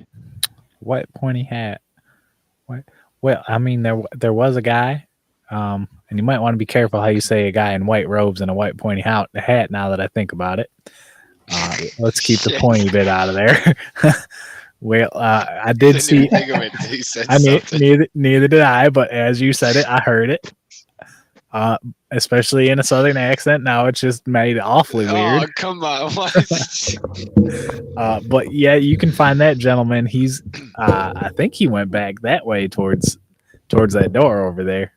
White pointy hat. What? Well, I mean, there was a guy, and you might want to be careful how you say a guy in white robes and a white pointy hat. Now that I think about it, let's keep the pointy bit out of there. Well, I did see. Think of it. He said neither did I, but as you said it, I heard it. Especially in a southern accent. Now it's just made awfully weird. Oh, come on. But yeah, you can find that gentleman. He's, I think he went back that way towards that door over there.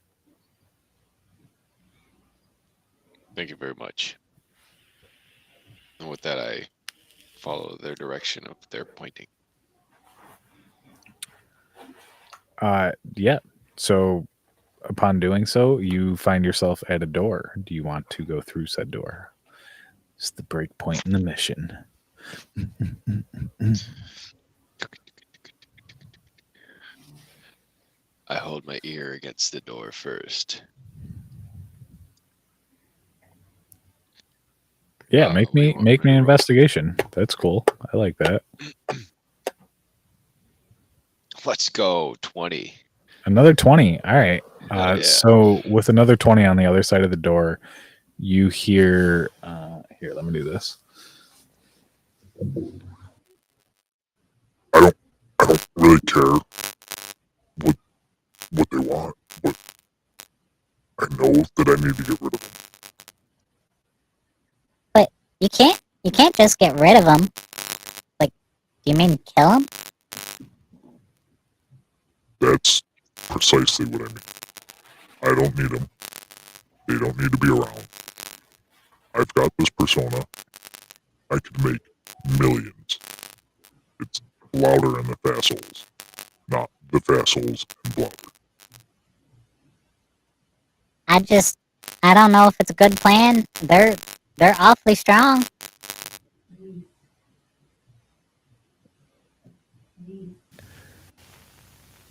Thank you very much. And with that, I follow their direction of their pointing. Yeah. So upon doing so, you find yourself at a door. Do you want to go through said door? It's the break point in the mission. I hold my ear against the door first. Yeah, make me an investigation. That's cool. I like that. Let's go. 20. Another 20. All right. Yeah. So with another 20 on the other side of the door, you hear. Here, let me do this. I don't really care what they want, but I know that I need to get rid of them. But you can't just get rid of them. Like, do you mean kill them? That's precisely what I mean. I don't need them. They don't need to be around. I've got this persona. I could make millions. It's Louder and the Fassholes, not the Fassholes and Blouder. I don't know if it's a good plan. They're awfully strong.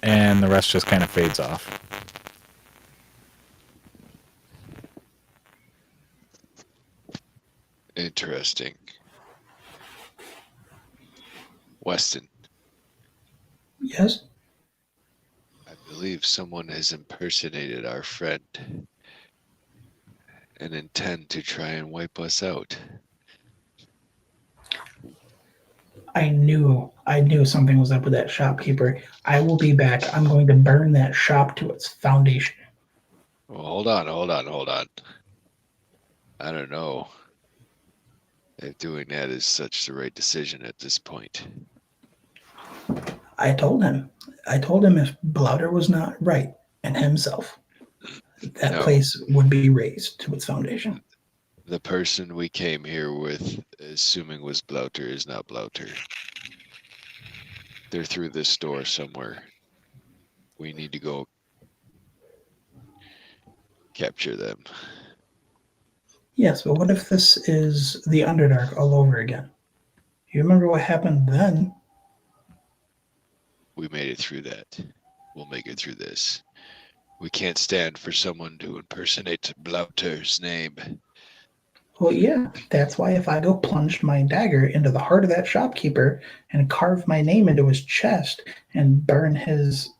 And the rest just kind of fades off. Interesting. Weston, Yes? I believe someone has impersonated our friend and intend to try and wipe us out. I knew something was up with that shopkeeper. I will be back. I'm going to burn that shop to its foundation. Well, hold on. I don't know if doing that is such the right decision at this point. I told him if Blouder was not right in himself, that No. place would be razed to its foundation. The person we came here with, assuming was Blouter, is not Blouter. They're through this door somewhere. We need to go capture them. Yes, but what if this is the Underdark all over again? You remember what happened then? We made it through that. We'll make it through this. We can't stand for someone to impersonate Blouter's name. Well, yeah, that's why if I go plunge my dagger into the heart of that shopkeeper and carve my name into his chest and burn his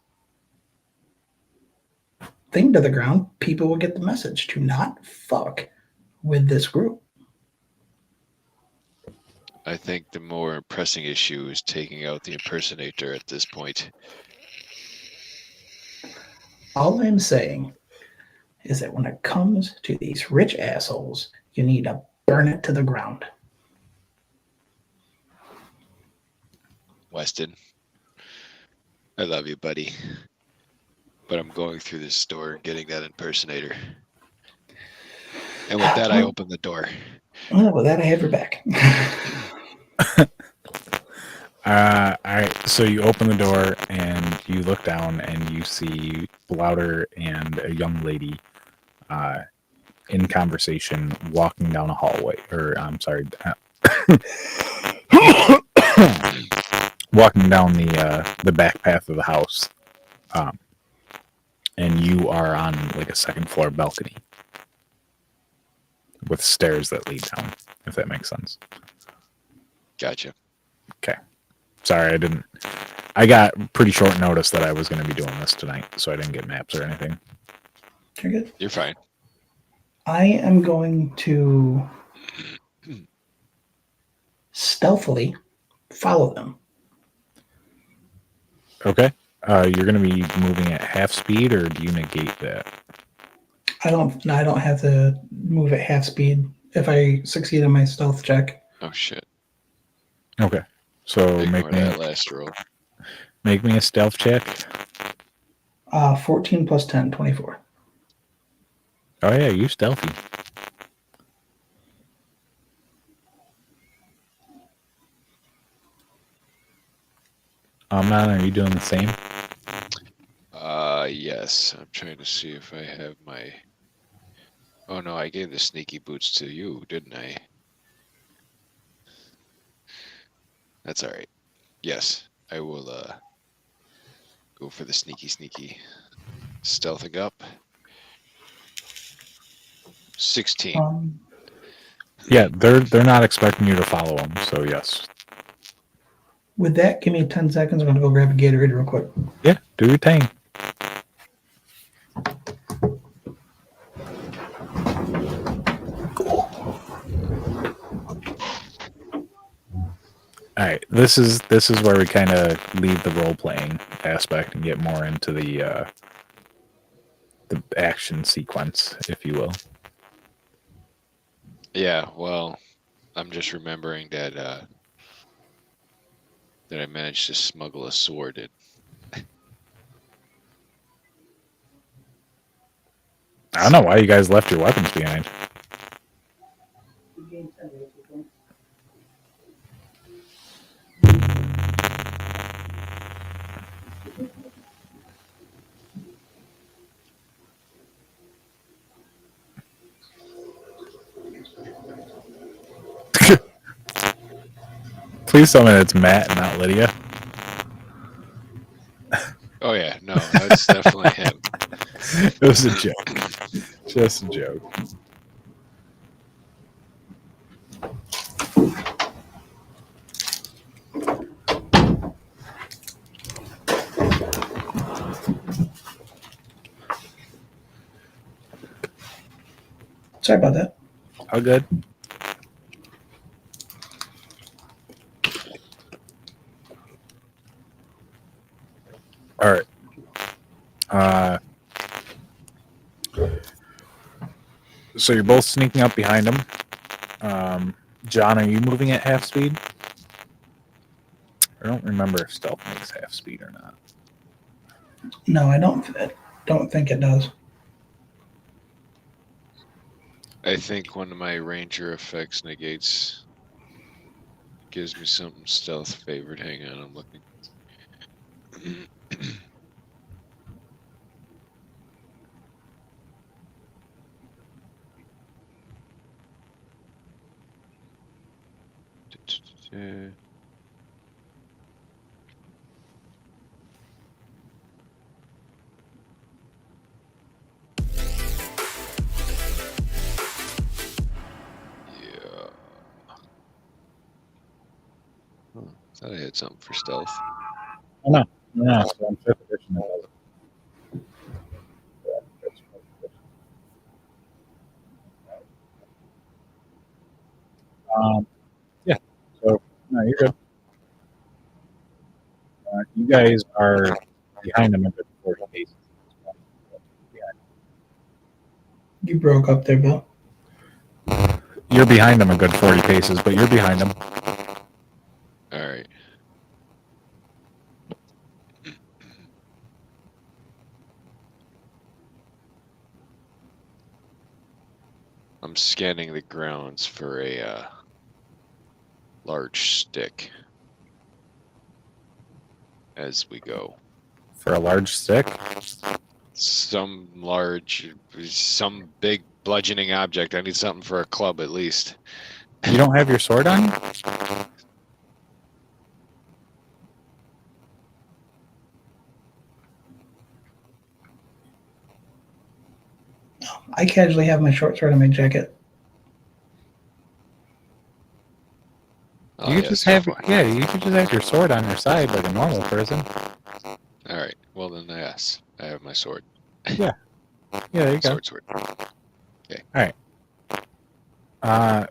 thing to the ground, people will get the message to not fuck with this group. I think the more pressing issue is taking out the impersonator at this point. All I'm saying is that when it comes to these rich assholes, you need to burn it to the ground. Weston, I love you, buddy. But I'm going through this store and getting that impersonator. And with that, I open the door. Well, with that, I have your back. So you open the door and you look down and you see Blouder and a young lady in conversation walking down a hallway. Or, I'm sorry. Walking down the back path of the house. And you are on like a second floor balcony with stairs that lead down, if that makes sense. Gotcha. Okay. Sorry, I got pretty short notice that I was going to be doing this tonight, so I didn't get maps or anything. You're good. You're fine. I am going to stealthily follow them. Okay. You're going to be moving at half speed, or do you negate that? I don't have to move at half speed if I succeed on my stealth check. Oh shit. Okay. So Ignore that last roll. Make me a stealth check. 14 plus 10, 24. Oh yeah, you stealthy. Man, are you doing the same? Yes. I'm trying to see if I have my... Oh no, I gave the sneaky boots to you, didn't I? That's alright. Yes, I will go for the sneaky. Stealthing up. 16. Yeah, they're not expecting you to follow them, so yes. With that, give me 10 seconds. I'm going to go grab a Gatorade real quick. Yeah, do your thing. All right, this is where we kind of leave the role playing aspect and get more into the action sequence, if you will. Yeah, well, I'm just remembering that that I managed to smuggle a sword in. I don't know why you guys left your weapons behind. Please tell me it's Matt and not Lydia. Oh yeah, no, that's definitely him. It was a joke. Just a joke. Sorry about that. All good. All right. So you're both sneaking up behind him. John, are you moving at half speed? I don't remember if stealth makes half speed or not. No, I don't think it does. I think one of my ranger effects negates. Gives me something stealth favored. Hang on, I'm looking. Yeah. Oh, thought I had something for stealth. Oh, no. No, so I'm fifth edition. Yeah. So, no, you're good. You guys are behind him a good 40 paces. You broke up there, Bill. You're behind him a good 40 paces, but you're behind him. All right. I'm scanning the grounds for a large stick as we go. For a large stick? Some big bludgeoning object. I need something for a club at least. You don't have your sword on you? I casually have my short sword in my jacket. Oh, You could just have your sword on your side like a normal person. All right. Well then, yes, I have my sword. Yeah. Yeah, there you go. Sword. Okay. All right.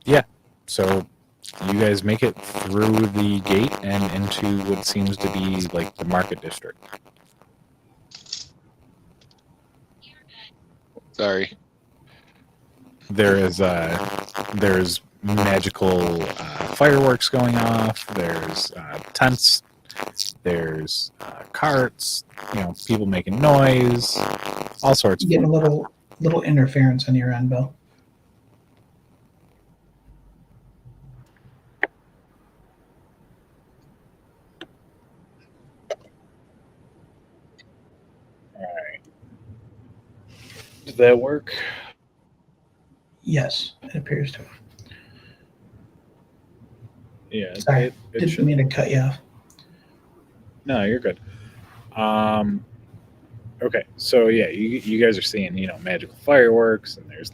Yeah. So you guys make it through the gate and into what seems to be like the market district. Sorry. There's magical fireworks going off. There's tents. There's carts. People making noise. All sorts. You getting a little interference on your end, Bill. Does that work? Yes, it appears to. Yeah. Sorry, It didn't should. mean to cut you off. No, you're good. Okay, so yeah, you guys are seeing magical fireworks, and there's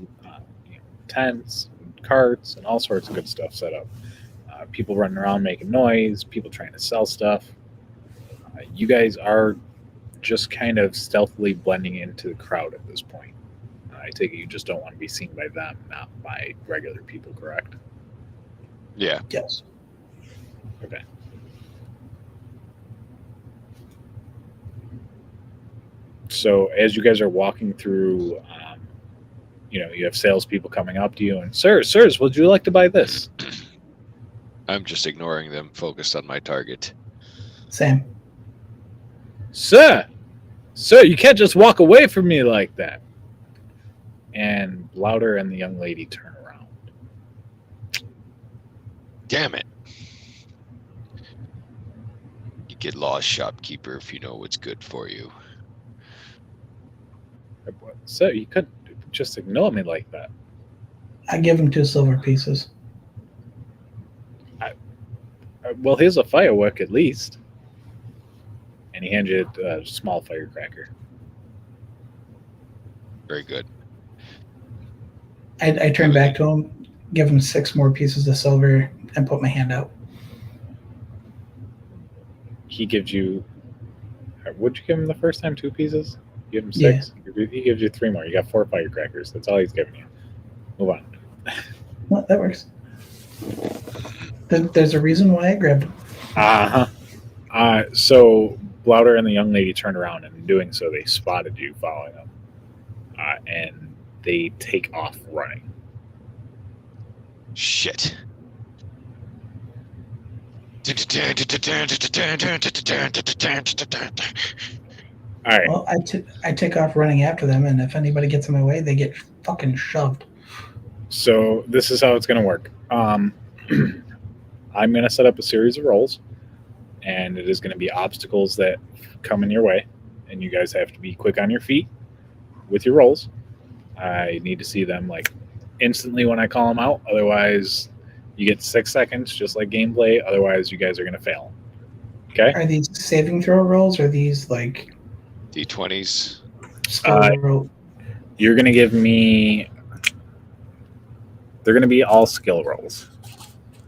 tents, and carts, and all sorts of good stuff set up. People running around making noise, people trying to sell stuff. You guys are just kind of stealthily blending into the crowd at this point. I take it you just don't want to be seen by them, not by regular people, correct? Yeah. Yes. Okay. So as you guys are walking through, you have salespeople coming up to you and, sirs, would you like to buy this? I'm just ignoring them, focused on my target. Same. Sir, you can't just walk away from me like that. And Louder and the young lady turn around. Damn it. You get lost, shopkeeper, if you know what's good for you. Sir, you couldn't just ignore me like that. I give him 2 silver pieces. Well, here's a firework at least. And he hands you a small firecracker. Very good. I turn back to him, give him 6 more pieces of silver, and put my hand out. He gives you... What'd you give him the first time? 2 pieces? Give him 6. He gives you 3 more. You got 4 firecrackers. That's all he's giving you. Move on. Well, that works. There's a reason why I grabbed him. So Blouder and the young lady turned around, and in doing so, they spotted you following them. And they take off running. Shit. All right. Well, I take off running after them, and if anybody gets in my way, they get fucking shoved. So this is how it's going to work. I'm going to set up a series of rolls, and it is going to be obstacles that come in your way, and you guys have to be quick on your feet with your rolls. I need to see them like instantly when I call them out. Otherwise, you get 6 seconds, just like gameplay. Otherwise, you guys are going to fail. Okay? Are these saving throw rolls, or are these like D20s? skill roll? You're going to give me... They're going to be all skill rolls.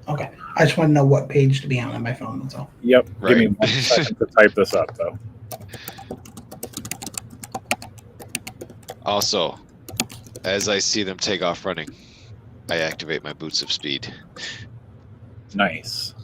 Okay. I just want to know what page to be on my phone, that's all. Yep. Right. Give me 1 second to type this up, though. Also, as I see them take off running, I activate my boots of speed. Nice.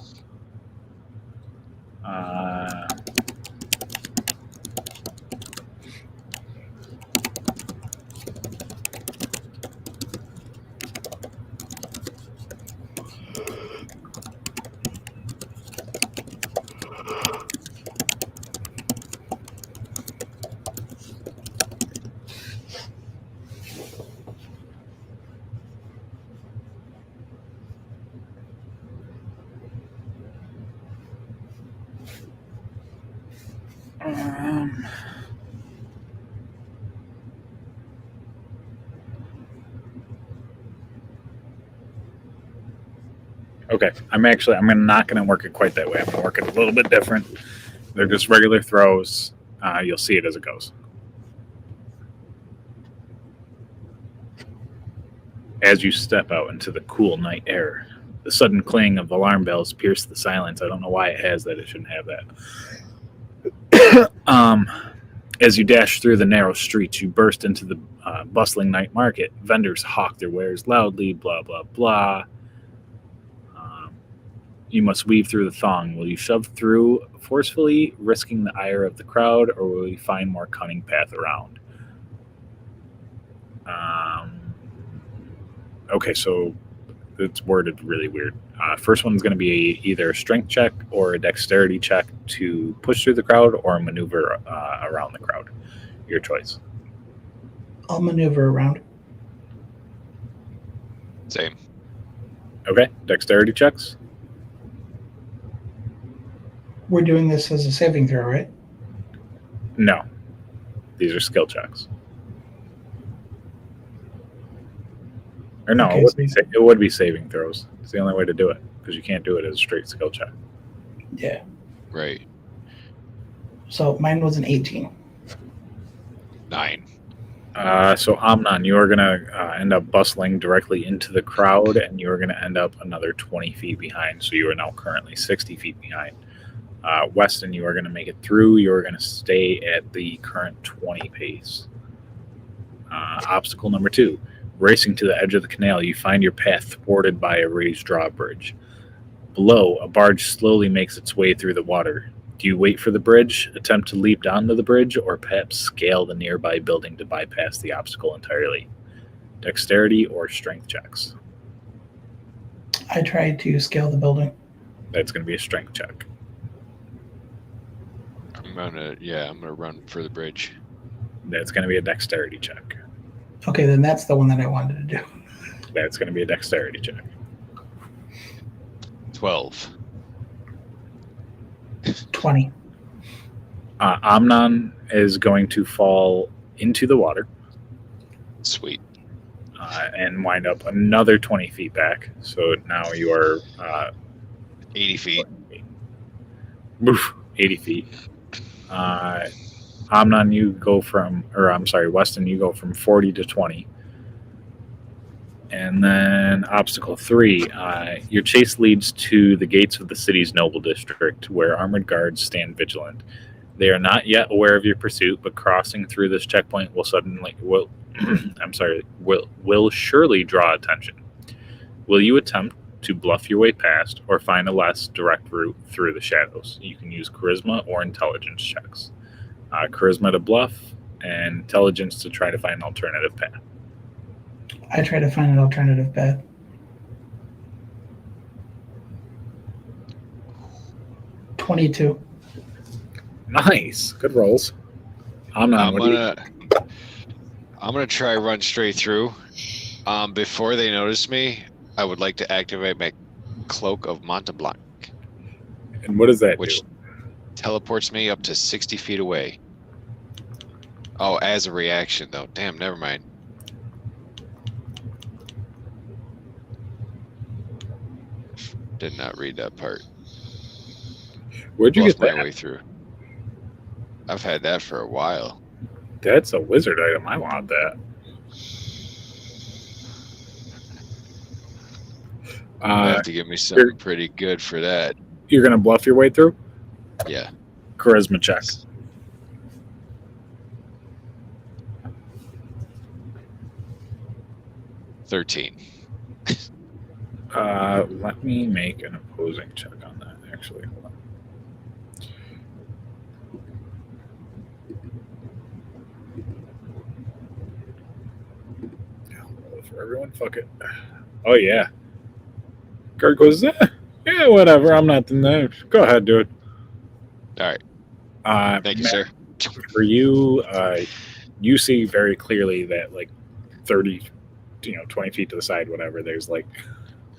Okay, I'm not going to work it quite that way. I'm going to work it a little bit different. They're just regular throws. You'll see it as it goes. As you step out into the cool night air, the sudden clang of alarm bells pierce the silence. I don't know why it has that. It shouldn't have that. As you dash through the narrow streets, you burst into the bustling night market. Vendors hawk their wares loudly, blah, blah, blah. You must weave through the throng. Will you shove through forcefully, risking the ire of the crowd, or will you find more cunning path around? Okay, so it's worded really weird. First one's going to be either a strength check or a dexterity check to push through the crowd or maneuver around the crowd. Your choice. I'll maneuver around. Same. Okay, dexterity checks. We're doing this as a saving throw, right? No, these are skill checks. Or no, Okay, it would be saving throws. It's the only way to do it because you can't do it as a straight skill check. Yeah. Right. So mine was an 18. 9. So Amnon, you are going to end up bustling directly into the crowd, and you are going to end up another 20 feet behind. So you are now currently 60 feet behind. Weston, you are going to make it through. You are going to stay at the current 20 pace. Obstacle number 2. Racing to the edge of the canal, you find your path thwarted by a raised drawbridge. Below, a barge slowly makes its way through the water. Do you wait for the bridge, attempt to leap down to the bridge, or perhaps scale the nearby building to bypass the obstacle entirely? Dexterity or strength checks? I tried to scale the building. That's going to be a strength check. I'm gonna run for the bridge. That's going to be a dexterity check. Okay, then that's the one that I wanted to do. That's going to be a dexterity check. 12. 20. Amnon is going to fall into the water. Sweet. And wind up another 20 feet back. So now you are 80 feet. 80 feet. Amnon, Weston, you go from 40 to 20. And then obstacle 3, your chase leads to the gates of the city's noble district, where armored guards stand vigilant. They are not yet aware of your pursuit, but crossing through this checkpoint will will surely draw attention. Will you attempt to bluff your way past or find a less direct route through the shadows? You can use charisma or intelligence checks. Charisma to bluff and intelligence to try to find an alternative path. I try to find an alternative path. $22. Nice. Good rolls. I'm gonna try run straight through. Before they notice me, I would like to activate my Cloak of Monteblanc. And what does that which do? Teleports me up to 60 feet away. Oh, as a reaction, though. Damn, never mind. Did not read that part. Where'd you get my that? way through. I've had that for a while. That's a wizard item. I want that. You have to give me something pretty good for that. You're going to bluff your way through? Yeah. Charisma check. $13. Let me make an opposing check on that, actually. Hold on. For everyone, fuck it. Oh, yeah. Kurt goes, yeah, whatever. I'm not in there. Go ahead, do it. All right. Thank you, sir. For you, you see very clearly that, like, 30, 20 feet to the side, whatever, there's, like,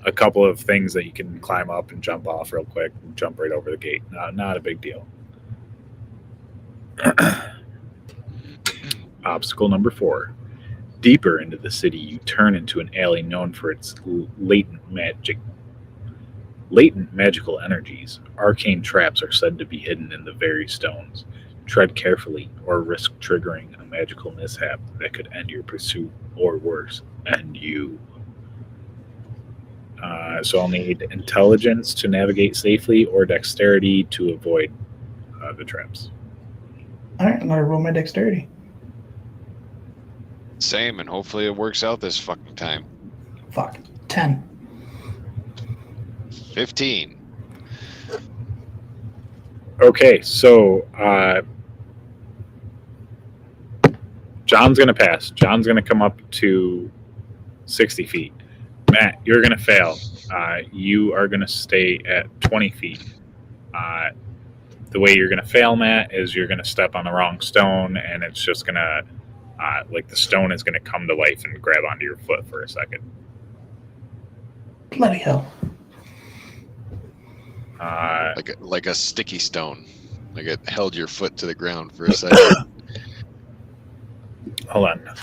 a couple of things that you can climb up and jump off real quick and jump right over the gate. Not a big deal. Obstacle number 4. Deeper into the city, you turn into an alley known for its latent magical energies. Arcane traps are said to be hidden in the very stones. Tread carefully or risk triggering a magical mishap that could end your pursuit or worse, end you. So I'll need intelligence to navigate safely or dexterity to avoid the traps. All right, I'm going to roll my dexterity. Same, and hopefully it works out this fucking time. Fuck. 10. 15. Okay, so John's going to pass. John's going to come up to 60 feet. Matt, you're going to fail. You are going to stay at 20 feet. The way you're going to fail, Matt, is you're going to step on the wrong stone, and it's just going to, the stone is going to come to life and grab onto your foot for a second. Bloody hell. Like a sticky stone. Like it held your foot to the ground for a second. Hold on.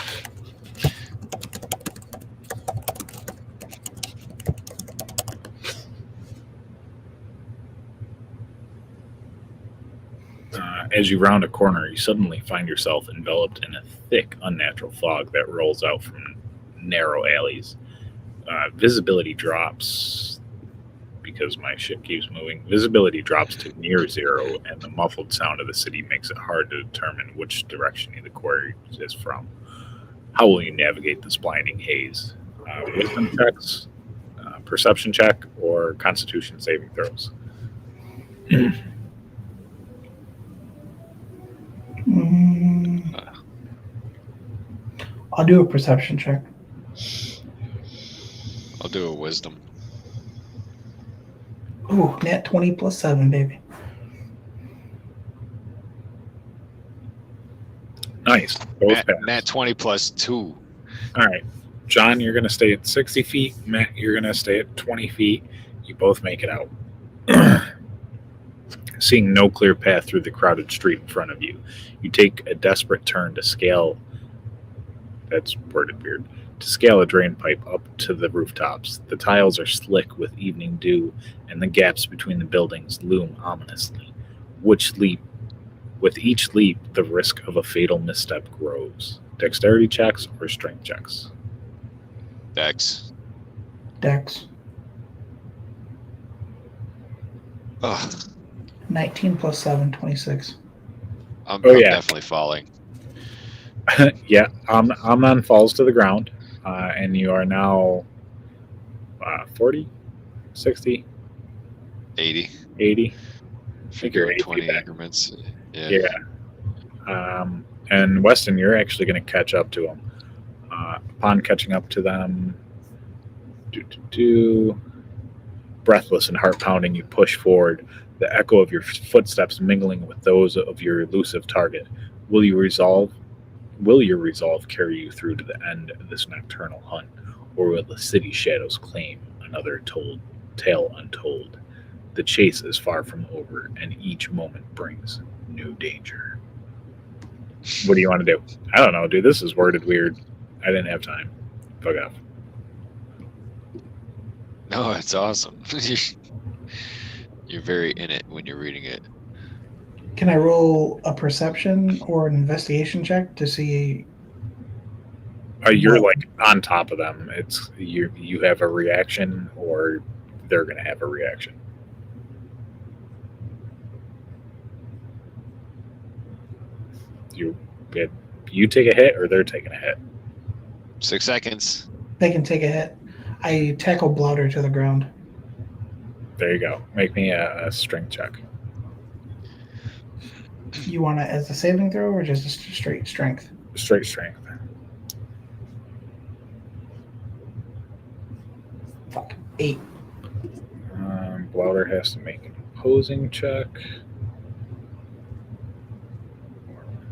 As you round a corner, you suddenly find yourself enveloped in a thick, unnatural fog that rolls out from narrow alleys. Visibility drops because my ship keeps moving. Visibility drops to near zero, and the muffled sound of the city makes it hard to determine which direction the quarry is from. How will you navigate this blinding haze? Wisdom checks, perception check, or Constitution saving throws? I'll do a perception check. I'll do a wisdom. Ooh, nat 20 plus 7, baby. Nice. Nat 20 plus 2. All right. John, you're going to stay at 60 feet. Matt, you're going to stay at 20 feet. You both make it out. Seeing no clear path through the crowded street in front of you, you take a desperate turn to scale. That's worded weird. To scale a drain pipe up to the rooftops. The tiles are slick with evening dew, and the gaps between the buildings loom ominously. With each leap, the risk of a fatal misstep grows. Dexterity checks or strength checks? Dex. Dex. Ugh. 19 plus 7, 26. I'm yeah. definitely falling. Yeah, Amnon falls to the ground, and you are now 40, 60, 80. 80. If you're you're 80 20 feet back. increments. Yeah. And Weston, you're actually going to catch up to them. Upon catching up to them, breathless and heart pounding, you push forward, the echo of your footsteps mingling with those of your elusive target. Will your resolve carry you through to the end of this nocturnal hunt, or will the city shadows claim another tale untold? The chase is far from over, and each moment brings new danger. What do you want to do? I don't know, dude. This is worded weird. I didn't have time. Fuck off. No, it's awesome. You're very in it when you're reading it. Can I roll a perception or an investigation check to see? You're What? like on top of them. It's you have a reaction, or they're gonna have a reaction. You take a hit, or they're taking a hit. 6 seconds. They can take a hit. I tackle Blouder to the ground. There you go. Make me a strength check. You want it as a saving throw or just a straight strength? Straight strength. Fuck. 8. Blouder has to make an opposing check.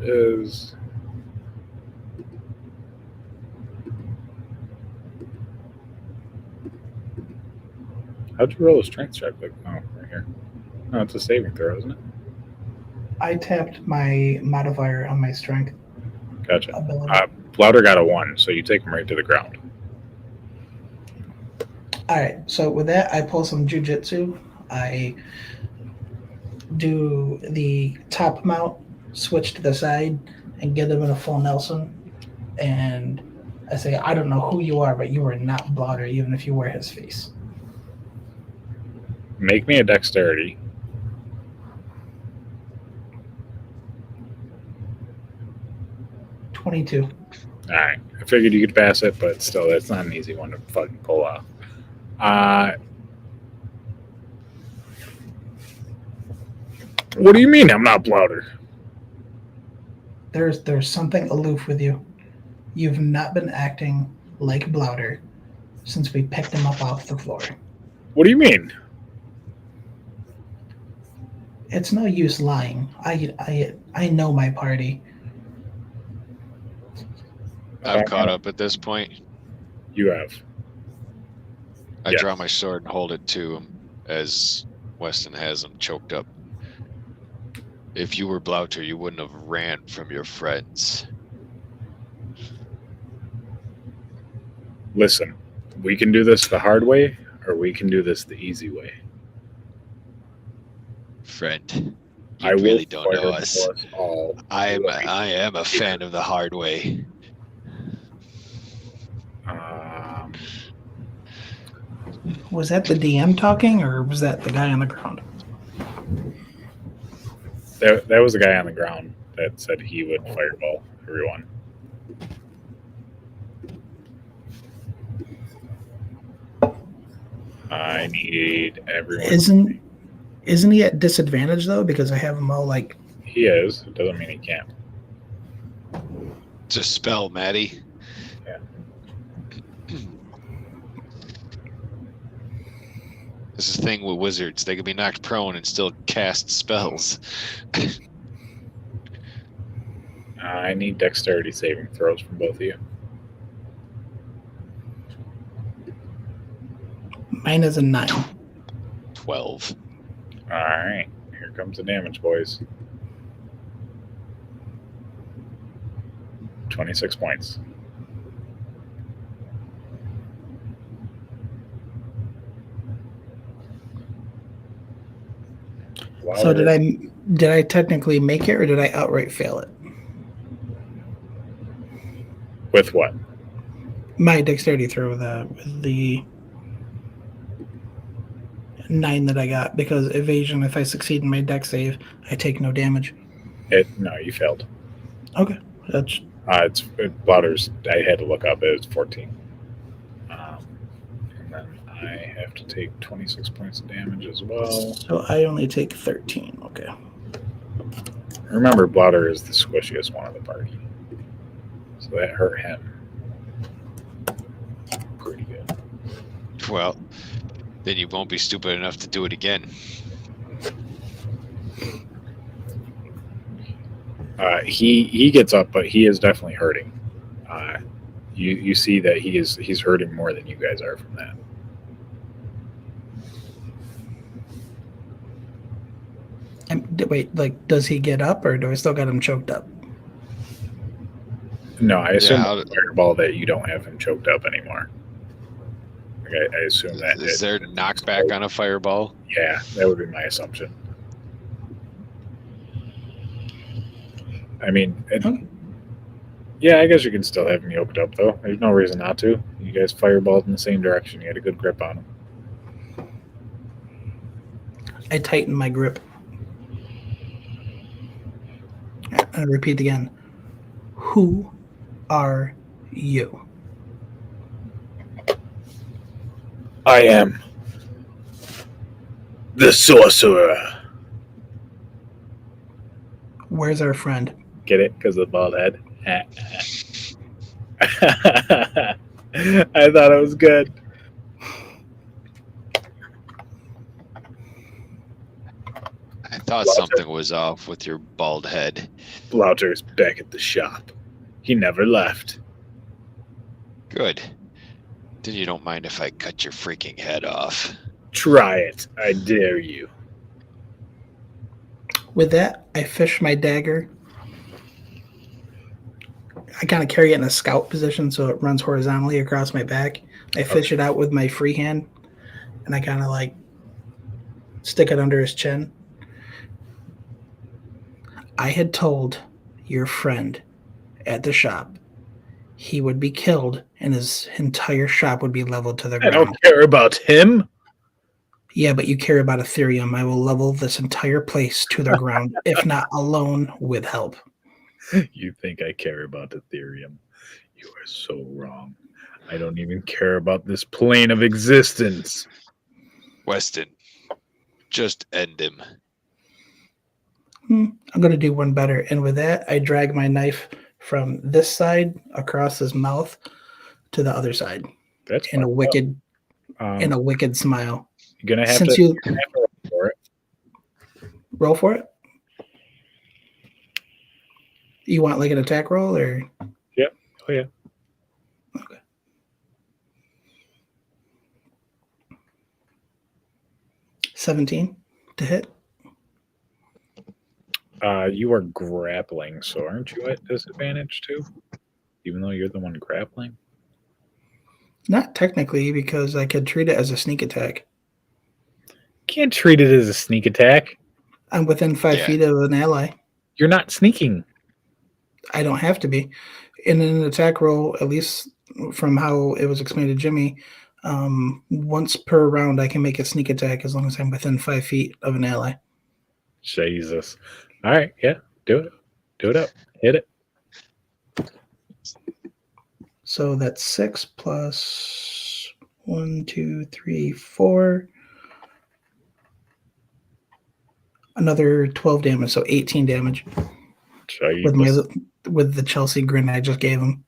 It is. How'd you roll a strength check? Like, oh, right here. No, it's a saving throw, isn't it? I tapped my modifier on my strength Gotcha. ability. Blouder got a 1, so you take him right to the ground. All right. So with that, I pull some jujitsu. I do the top mount, switch to the side, and get them in a full Nelson. And I say, I don't know who you are, but you are not Blouder, even if you wear his face. Make me a dexterity. $22. All right. I figured you could pass it, but still, that's not an easy one to fucking pull off. What do you mean I'm not Blouder? There's something aloof with you. You've not been acting like Blouder since we picked him up off the floor. What do you mean? It's no use lying. I know my party. I've caught up at this point. You have. I Yes. draw my sword and hold it to him as Weston has him choked up. If you were Blouter, you wouldn't have ran from your friends. Listen, we can do this the hard way, or we can do this the easy way. Friend, you I really will don't know fire us. for us all. I am a fan of the hard way. Was that the DM talking, or was that the guy on the ground? That was the guy on the ground that said he would fireball everyone. I need everyone. Isn't he at disadvantage though? Because I have him all like. He is. It doesn't mean he can't. It's a spell, Maddie. Yeah. This is the thing with wizards. They can be knocked prone and still cast spells. I need dexterity saving throws from both of you. Mine is a 9. 12. All right. Here comes the damage, boys. 26 points. So did I technically make it, or did I outright fail it? With what? My dexterity throw with the 9 that I got, because evasion, if I succeed in my dex save, I take no damage. No, you failed. Okay, that's Blotter's. I had to look up. It was 14. And then I have to take 26 points of damage as well. so I only take 13. Okay. Remember, Blotter is the squishiest one of the party, so that hurt him pretty good. Well, then you won't be stupid enough to do it again. He gets up, but he is definitely hurting. You see that he's hurting more than you guys are from that. Wait, like, does he get up, or do I still got him choked up? No, I assume Yeah, with Fireball that you don't have him choked up anymore. Okay, I assume that. Is there knockback on a fireball? Yeah, that would be my assumption. I mean, yeah, I guess you can still have him yoked up, though. There's no reason not to. You guys fireballed in the same direction. You had a good grip on him. I tighten my grip. I repeat again. Who are you? I am the sorcerer. Where's our friend? Get it? Because of the bald head. I thought it was good. I thought something was off with your bald head. Blouter's back at the shop. He never left. Good. Then you don't mind if I cut your freaking head off. Try it. I dare you. With that, I fish my dagger. I kind of carry it in a scout position so it runs horizontally across my back. I fish it out with my free hand, and I kind of like stick it under his chin. I had told your friend at the shop he would be killed and his entire shop would be leveled to the I ground. don't care about him. Yeah, but you care about Aetherium. I will level this entire place to the ground, if not alone, with help. You think I care about Aetherium? You are so wrong. I don't even care about this plane of existence. Weston, just end him. I'm going to do one better. And with that, I drag my knife from this side across his mouth to the other side. That's in a wicked, up. in a wicked smile. You're gonna have Since to you roll for it. roll for it, you want like an attack roll or? Yeah. Oh yeah. Okay. 17 to hit. You are grappling, so aren't you at disadvantage too? Even though you're the one grappling? Not technically, because I could treat it as a sneak attack. Can't treat it as a sneak attack. I'm within 5 feet of an ally. You're not sneaking. I don't have to be. In an attack roll, at least from how it was explained to Jimmy, once per round I can make a sneak attack as long as I'm within 5 feet of an ally. Jesus. All right, yeah, do it. Do it up. Hit it. So that's 6 plus 1, 2, 3, 4. Another 12 damage, so 18 damage. Jesus. With the Chelsea grin I just gave him.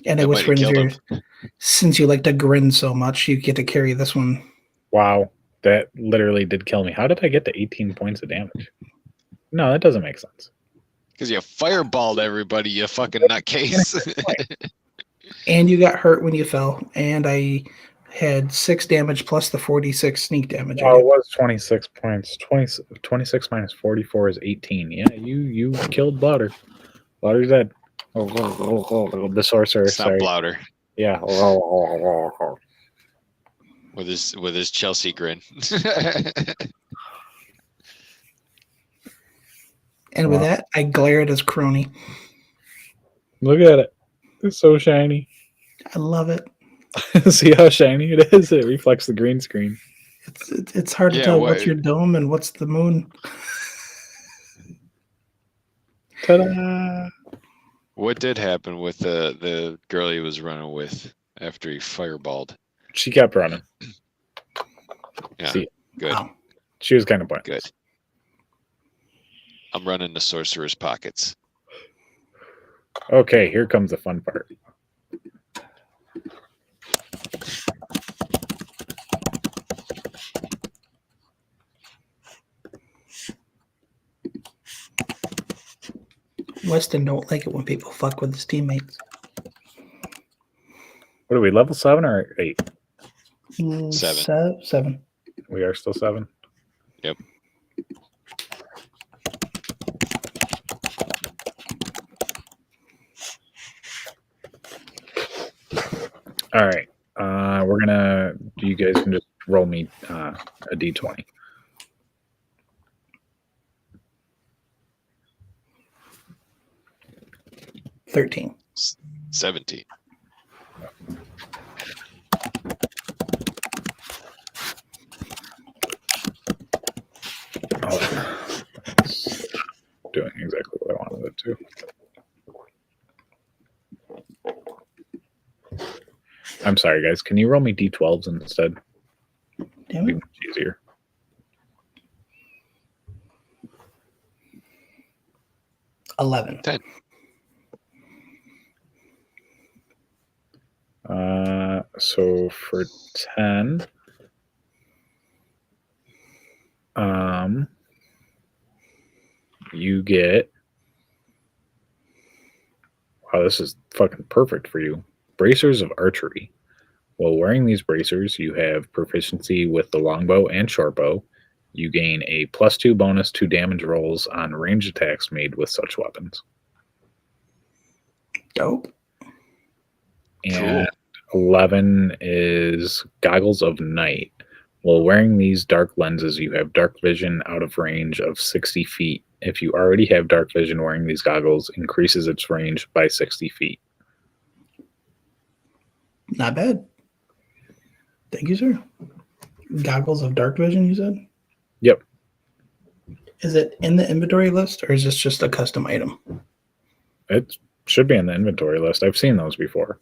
And I That whispered might in have his killed ear, since you like to grin so much, you get to carry this one. Wow, that literally did kill me. How did I get to 18 points of damage? No, that doesn't make sense. Because you fireballed everybody, you fucking nutcase. And you got hurt when you fell. And I had 6 damage plus the 46 sneak damage. Oh, it was 26 points. 26 minus 44 is 18. Yeah, you killed Blotter. Blotter's dead. The sorcerer. It's not sorry. Blouter. Yeah. With his Chelsea grin. And with that, I glare at his crony. Look at it. It's so shiny. I love it. See how shiny it is? It reflects the green screen. It's hard to tell what's your dome and what's the moon. Ta-da! What did happen with the girl he was running with after he fireballed? She kept running. Yeah, See, good, Wow. she was kind of pointless. good. I'm running the sorcerer's pockets. Okay, here comes the fun part. Weston don't like it when people fuck with his teammates. What are we, level 7 or 8? 7. We are still 7? Yep. All right. We're gonna. You guys can just roll me a d20. $13. 17. Oh, doing exactly what I wanted it to. I'm sorry, guys. Can you roll me d12s instead? Damn Be it. much easier. $11. 10. So for 10, you get. Wow, this is fucking perfect for you. Bracers of archery. While wearing these bracers, you have proficiency with the longbow and shortbow. You gain a +2 bonus to damage rolls on range attacks made with such weapons. Dope. And 11 is Goggles of Night. While wearing these dark lenses, you have dark vision out of range of 60 feet. If you already have dark vision, wearing these goggles increases its range by 60 feet. Not bad. Thank you, sir. Goggles of dark vision, you said? Yep. Is it in the inventory list, or is this just a custom item? It should be in the inventory list. I've seen those before.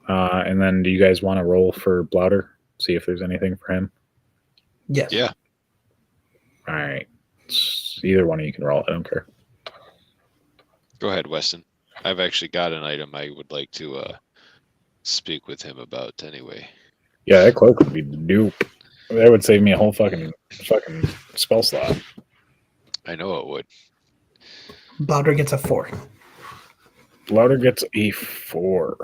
And then do you guys want to roll for Blouder? See if there's anything for him? Yes. Yeah. All right. Either one of you can roll. I don't care. Go ahead, Weston. I've actually got an item I would like to speak with him about anyway. Yeah, that cloak would be dupe. That would save me a whole fucking spell slot. I know it would. Blouder gets a 4. Blouder gets a 4.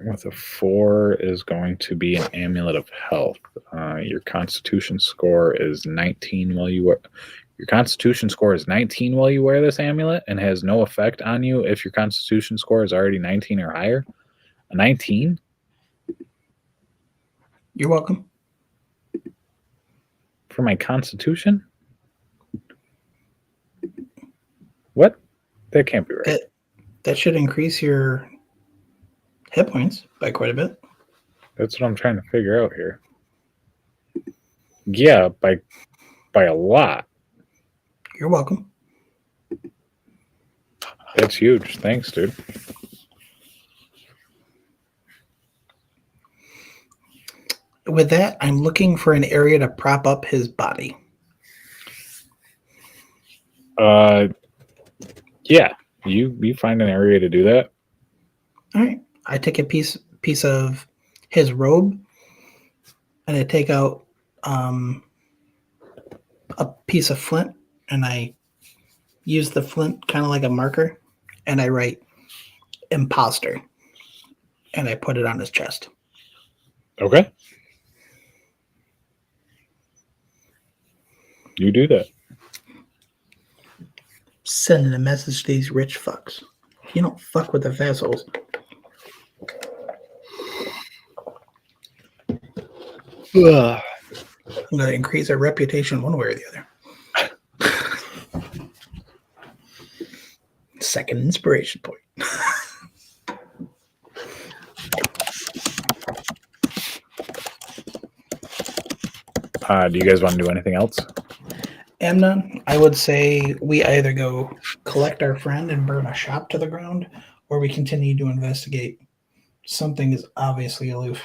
With a 4 is going to be an amulet of health. Your constitution score is 19 while you wear. Your constitution score is 19 while you wear this amulet and has no effect on you if your constitution score is already 19 or higher. A 19? You're welcome. For my constitution? What? That can't be right. That should increase your hit points by quite a bit. That's what I'm trying to figure out here. Yeah, by a lot. You're welcome. That's huge. Thanks, dude. With that, I'm looking for an area to prop up his body. Yeah. You find an area to do that? All right. I take a piece of his robe, and I take out a piece of flint, and I use the flint kind of like a marker, and I write imposter, and I put it on his chest. Okay. You do that. Sending a message to these rich fucks. You don't fuck with the vassals. I'm going to increase our reputation one way or the other. Second inspiration point. Do you guys want to do anything else? Amnon, I would say we either go collect our friend and burn a shop to the ground, or we continue to investigate. Something is obviously aloof.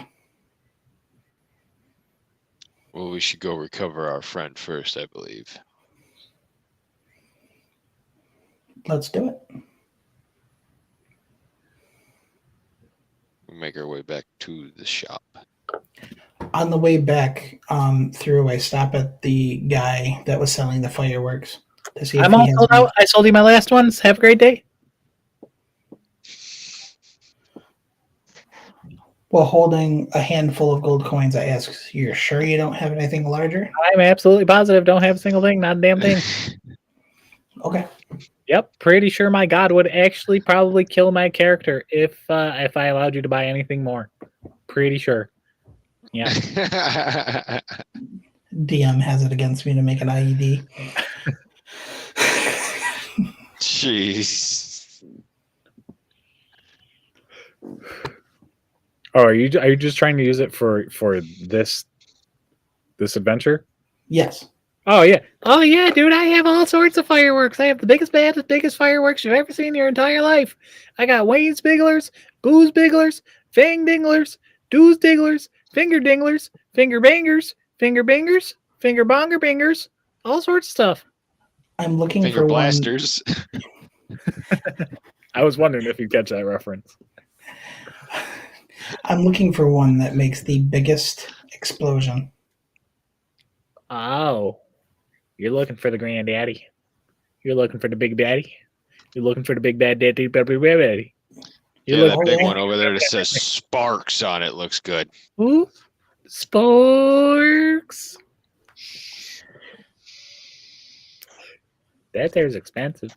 Well, we should go recover our friend first, I believe. Let's do it. We make our way back to the shop. On the way back through, I stop at the guy that was selling the fireworks to see if I'm he all has sold any. out. I sold you my last ones. Have a great day. While holding a handful of gold coins, I ask, "You're sure you don't have anything larger?" I'm absolutely positive. Don't have a single thing. Not a damn thing. Okay. Yep, pretty sure my god would actually probably kill my character if I allowed you to buy anything more. Pretty sure. Yeah. DM has it against me to make an IED. Jeez. Oh, are you just trying to use it for this adventure? Yes. Oh yeah, dude! I have all sorts of fireworks. I have the biggest, baddest, biggest fireworks you've ever seen in your entire life. I got Wayne Spigglers, Booze Bigglers, Fang Dinglers, Doos Digglers, Finger Dinglers, Finger Bangers, Finger Bangers, Finger Bonger Bangers, all sorts of stuff. I'm looking Finger for blasters. I was wondering if you'd catch that reference. I'm looking for one that makes the biggest explosion. Oh, you're looking for the granddaddy. You're looking for the big daddy. You're looking for the big bad daddy, baby, baby. Yeah, You're that looking big yeah. one over there that says Sparks on it looks good. Ooh, Sparks. That there's expensive.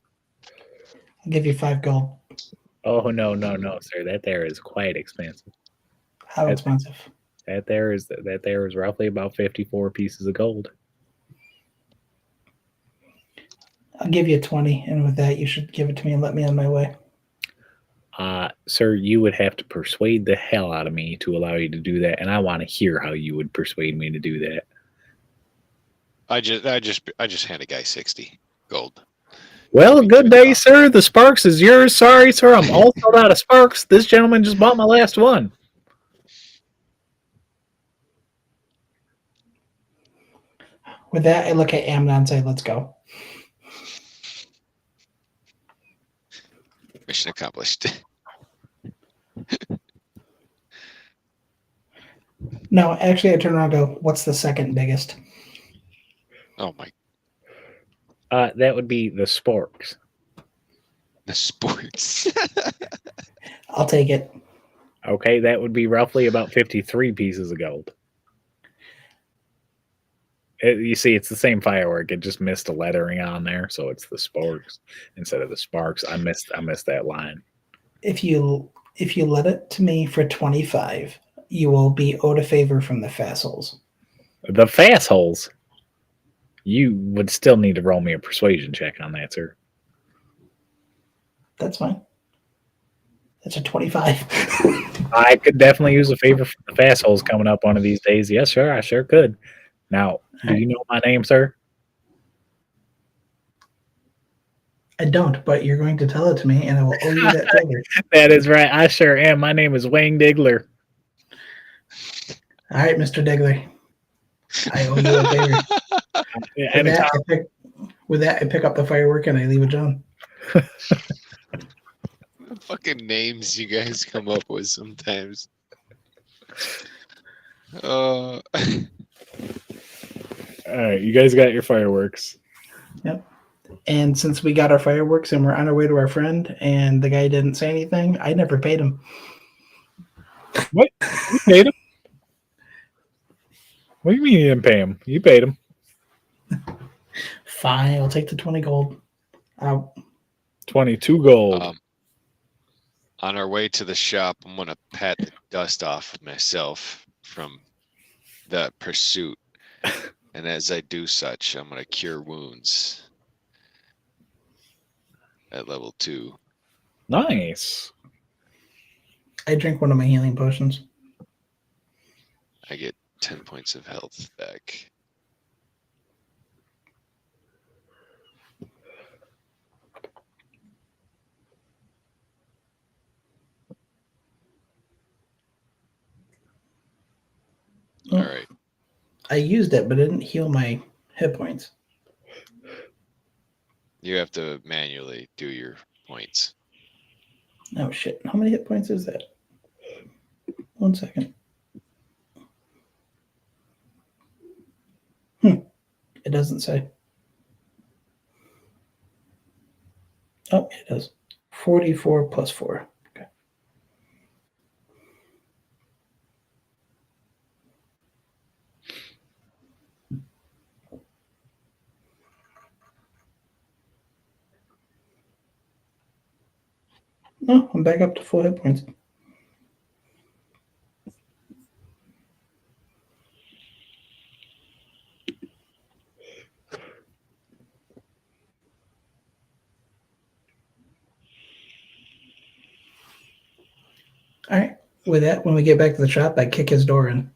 I'll give you 5 gold. Oh no, sir. That there is quite expensive. How That's- expensive? That there is roughly about 54 pieces of gold. I'll give you 20, and with that, you should give it to me and let me on my way. Sir, you would have to persuade the hell out of me to allow you to do that, and I want to hear how you would persuade me to do that. I just hand a guy 60 gold. Well, Me good too, day, Tom. sir. The Sparks is yours. Sorry, sir. I'm all sold out of Sparks. This gentleman just bought my last one. With that, I look at Amnon and say, let's go. Mission accomplished. No, actually, I turn around and go, what's the second biggest? Oh my, That would be the Sporks. the sports. I'll take it. Okay, that would be roughly about 53 pieces of gold. You see, it's the same firework. It just missed a lettering on there, so it's the Sporks instead of the Sparks. I missed that line. If you let it to me for 25, you will be owed a favor from the Fassholes. The Fassholes. You would still need to roll me a persuasion check on that, sir. That's fine. That's a 25. I could definitely use a favor from the Fassholes coming up one of these days. Yes, sir, I sure could. Now, do you know my name, sir? I don't, but you're going to tell it to me, and I will owe you that favor. That is right. I sure am. My name is Wayne Diggler. All right, Mr. Diggler. I owe you a favor. With that, I pick up the firework and I leave it John. The fucking names you guys come up with sometimes. All right, you guys got your fireworks. Yep. And since we got our fireworks and we're on our way to our friend, and the guy didn't say anything, I never paid him. What? You paid him? What do you mean you didn't pay him? You paid him. Fine, I'll take the 20 gold. 22 gold. On our way to the shop, I'm gonna pat the dust off of myself from that pursuit, and as I do such, I'm gonna cure wounds at level 2. Nice. I drink one of my healing potions. I get 10 points of health back. I used it, but it didn't heal my hit points. You have to manually do your points. Oh shit! How many hit points is that? 1 second. It doesn't say. Oh, it does. 44 plus 4. Okay. No, I'm back up to full hit points. All right. With that, when we get back to the shop, I kick his door in.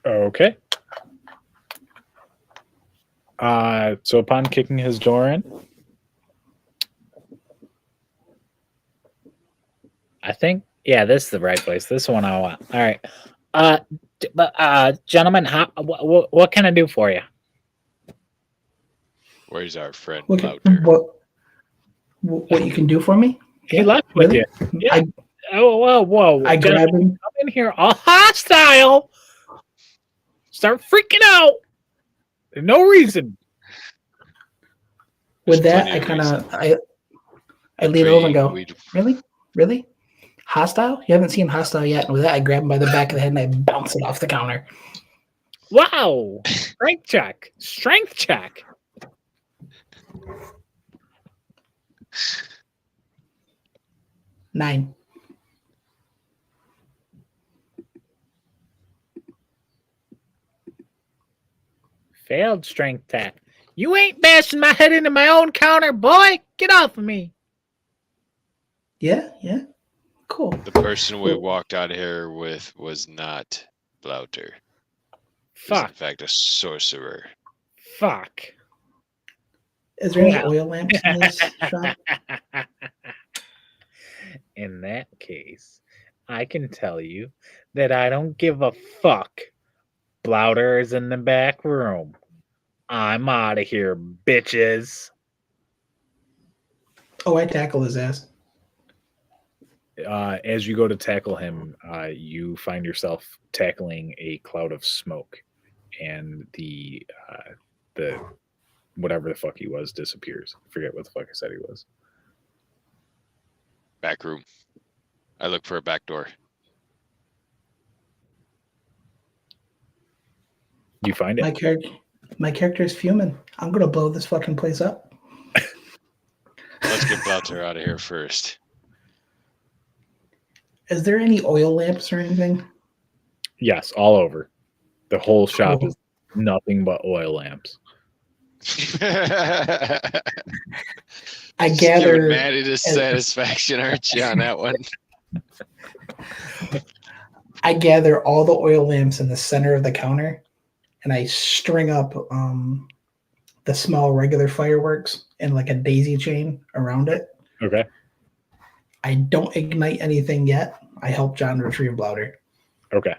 Okay. So upon kicking his door in, I think, yeah, this is the right place. This is the one I want. All right. Gentlemen, what can I do for you? Where's our friend Look Louter? what you can do for me? He left with really? you. Yeah. Whoa. I grab him. Come in here all hostile. Start freaking out. There's no reason. With There's that, plenty I of kind reason. of I lean over and go, We'd- really? Hostile? You haven't seen hostile yet. And with that, I grab him by the back of the head and I bounce it off the counter. Wow. Strength check. Nine. Failed strength check. You ain't bashing my head into my own counter, boy. Get off of me. Yeah. Cool. The person we walked out of here with was not Louter. He's in Fuck. fact a sorcerer. Fuck. Is there any oil lamps in this shop? In that case, I can tell you that I don't give a fuck. Blouter is in the back room. I'm out of here, bitches. Oh, I tackle his ass. As you go to tackle him, you find yourself tackling a cloud of smoke, and the whatever the fuck he was disappears. I forget what the fuck I said he was. Back room. I look for a back door. You find it. My character is fuming. I'm gonna blow this fucking place up. Let's get Louter out of here first. Is there any oil lamps or anything? Yes, all over. The whole shop Cool. is nothing but oil lamps. I Giving gather Maddie the satisfaction, aren't you, on that one? I gather all the oil lamps in the center of the counter, and I string up the small regular fireworks in like a daisy chain around it. Okay. I don't ignite anything yet. I help John retrieve Blouter. Okay.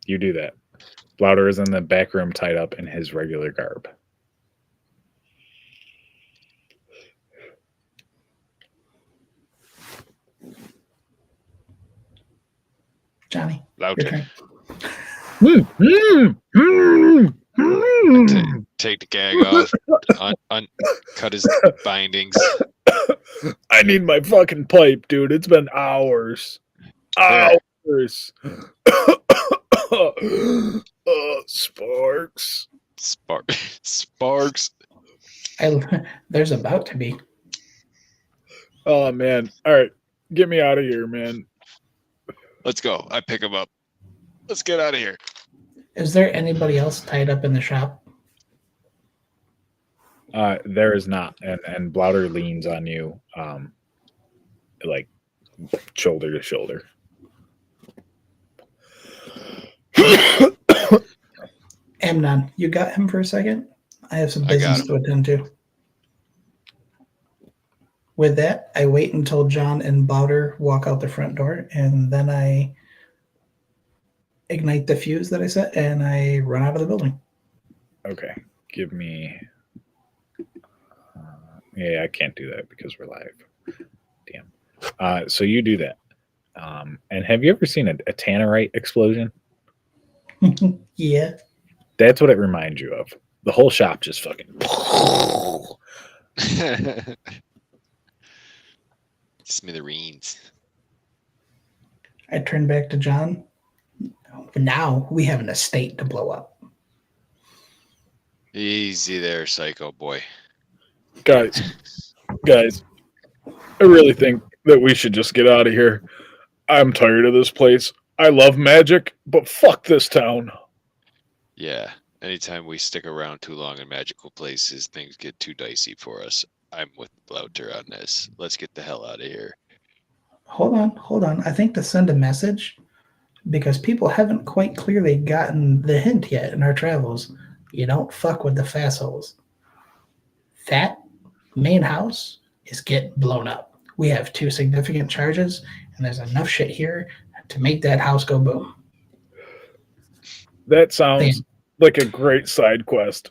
You do that. Blouter is in the back room tied up in his regular garb. Johnny, your Louter. turn. Take the gag off. Cut his bindings. I need my fucking pipe, dude. It's been hours. There. Hours. Sparks. Sparks. There's about to be. Oh, man. All right. Get me out of here, man. Let's go. I pick him up. Let's get out of here. Is there anybody else tied up in the shop? There is not. And Blouter leans on you, like shoulder to shoulder. Amnon, you got him for a second? I have some I got business to attend to. With that, I wait until John and Bowder walk out the front door, and then I ignite the fuse that I set, and I run out of the building. Okay, give me. Yeah, I can't do that because we're live. Damn. So you do that. And have you ever seen a tannerite explosion? Yeah. That's what it reminds you of. The whole shop just fucking. Smithereens. I turn back to John. Now we have an estate to blow up. Easy there, psycho boy. Guys, I really think that we should just get out of here. I'm tired of this place. I love magic, but fuck this town. Yeah. Anytime we stick around too long in magical places, things get too dicey for us. I'm with Louter on this. Let's get the hell out of here. Hold on. I think to send a message, because people haven't quite clearly gotten the hint yet in our travels. You don't fuck with the fassholes. That main house is getting blown up. We have 2 significant charges, and there's enough shit here to make that house go boom. That sounds like a great side quest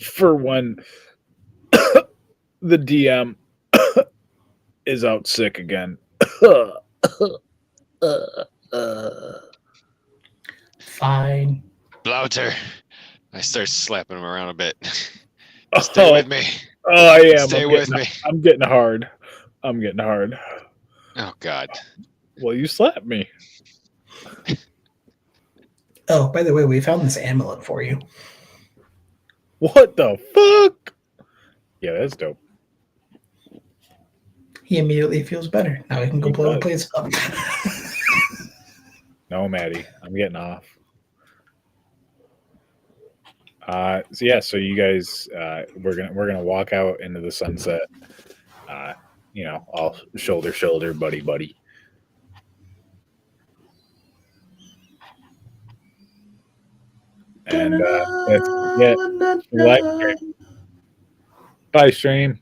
for when the DM is out sick again. Fine. Louter. I start slapping him around a bit. Stay with me. Oh, I am. Stay with me. I'm getting hard. Oh, God. Well, you slapped me. Oh, by the way, we found this amulet for you. What the fuck? Yeah, that's dope. He immediately feels better. Now he can go blow the place up. No, Maddie, I'm getting off. So yeah, so you guys, we're gonna walk out into the sunset. All shoulder to shoulder, buddy, buddy. And that's it. Live stream. Bye, stream.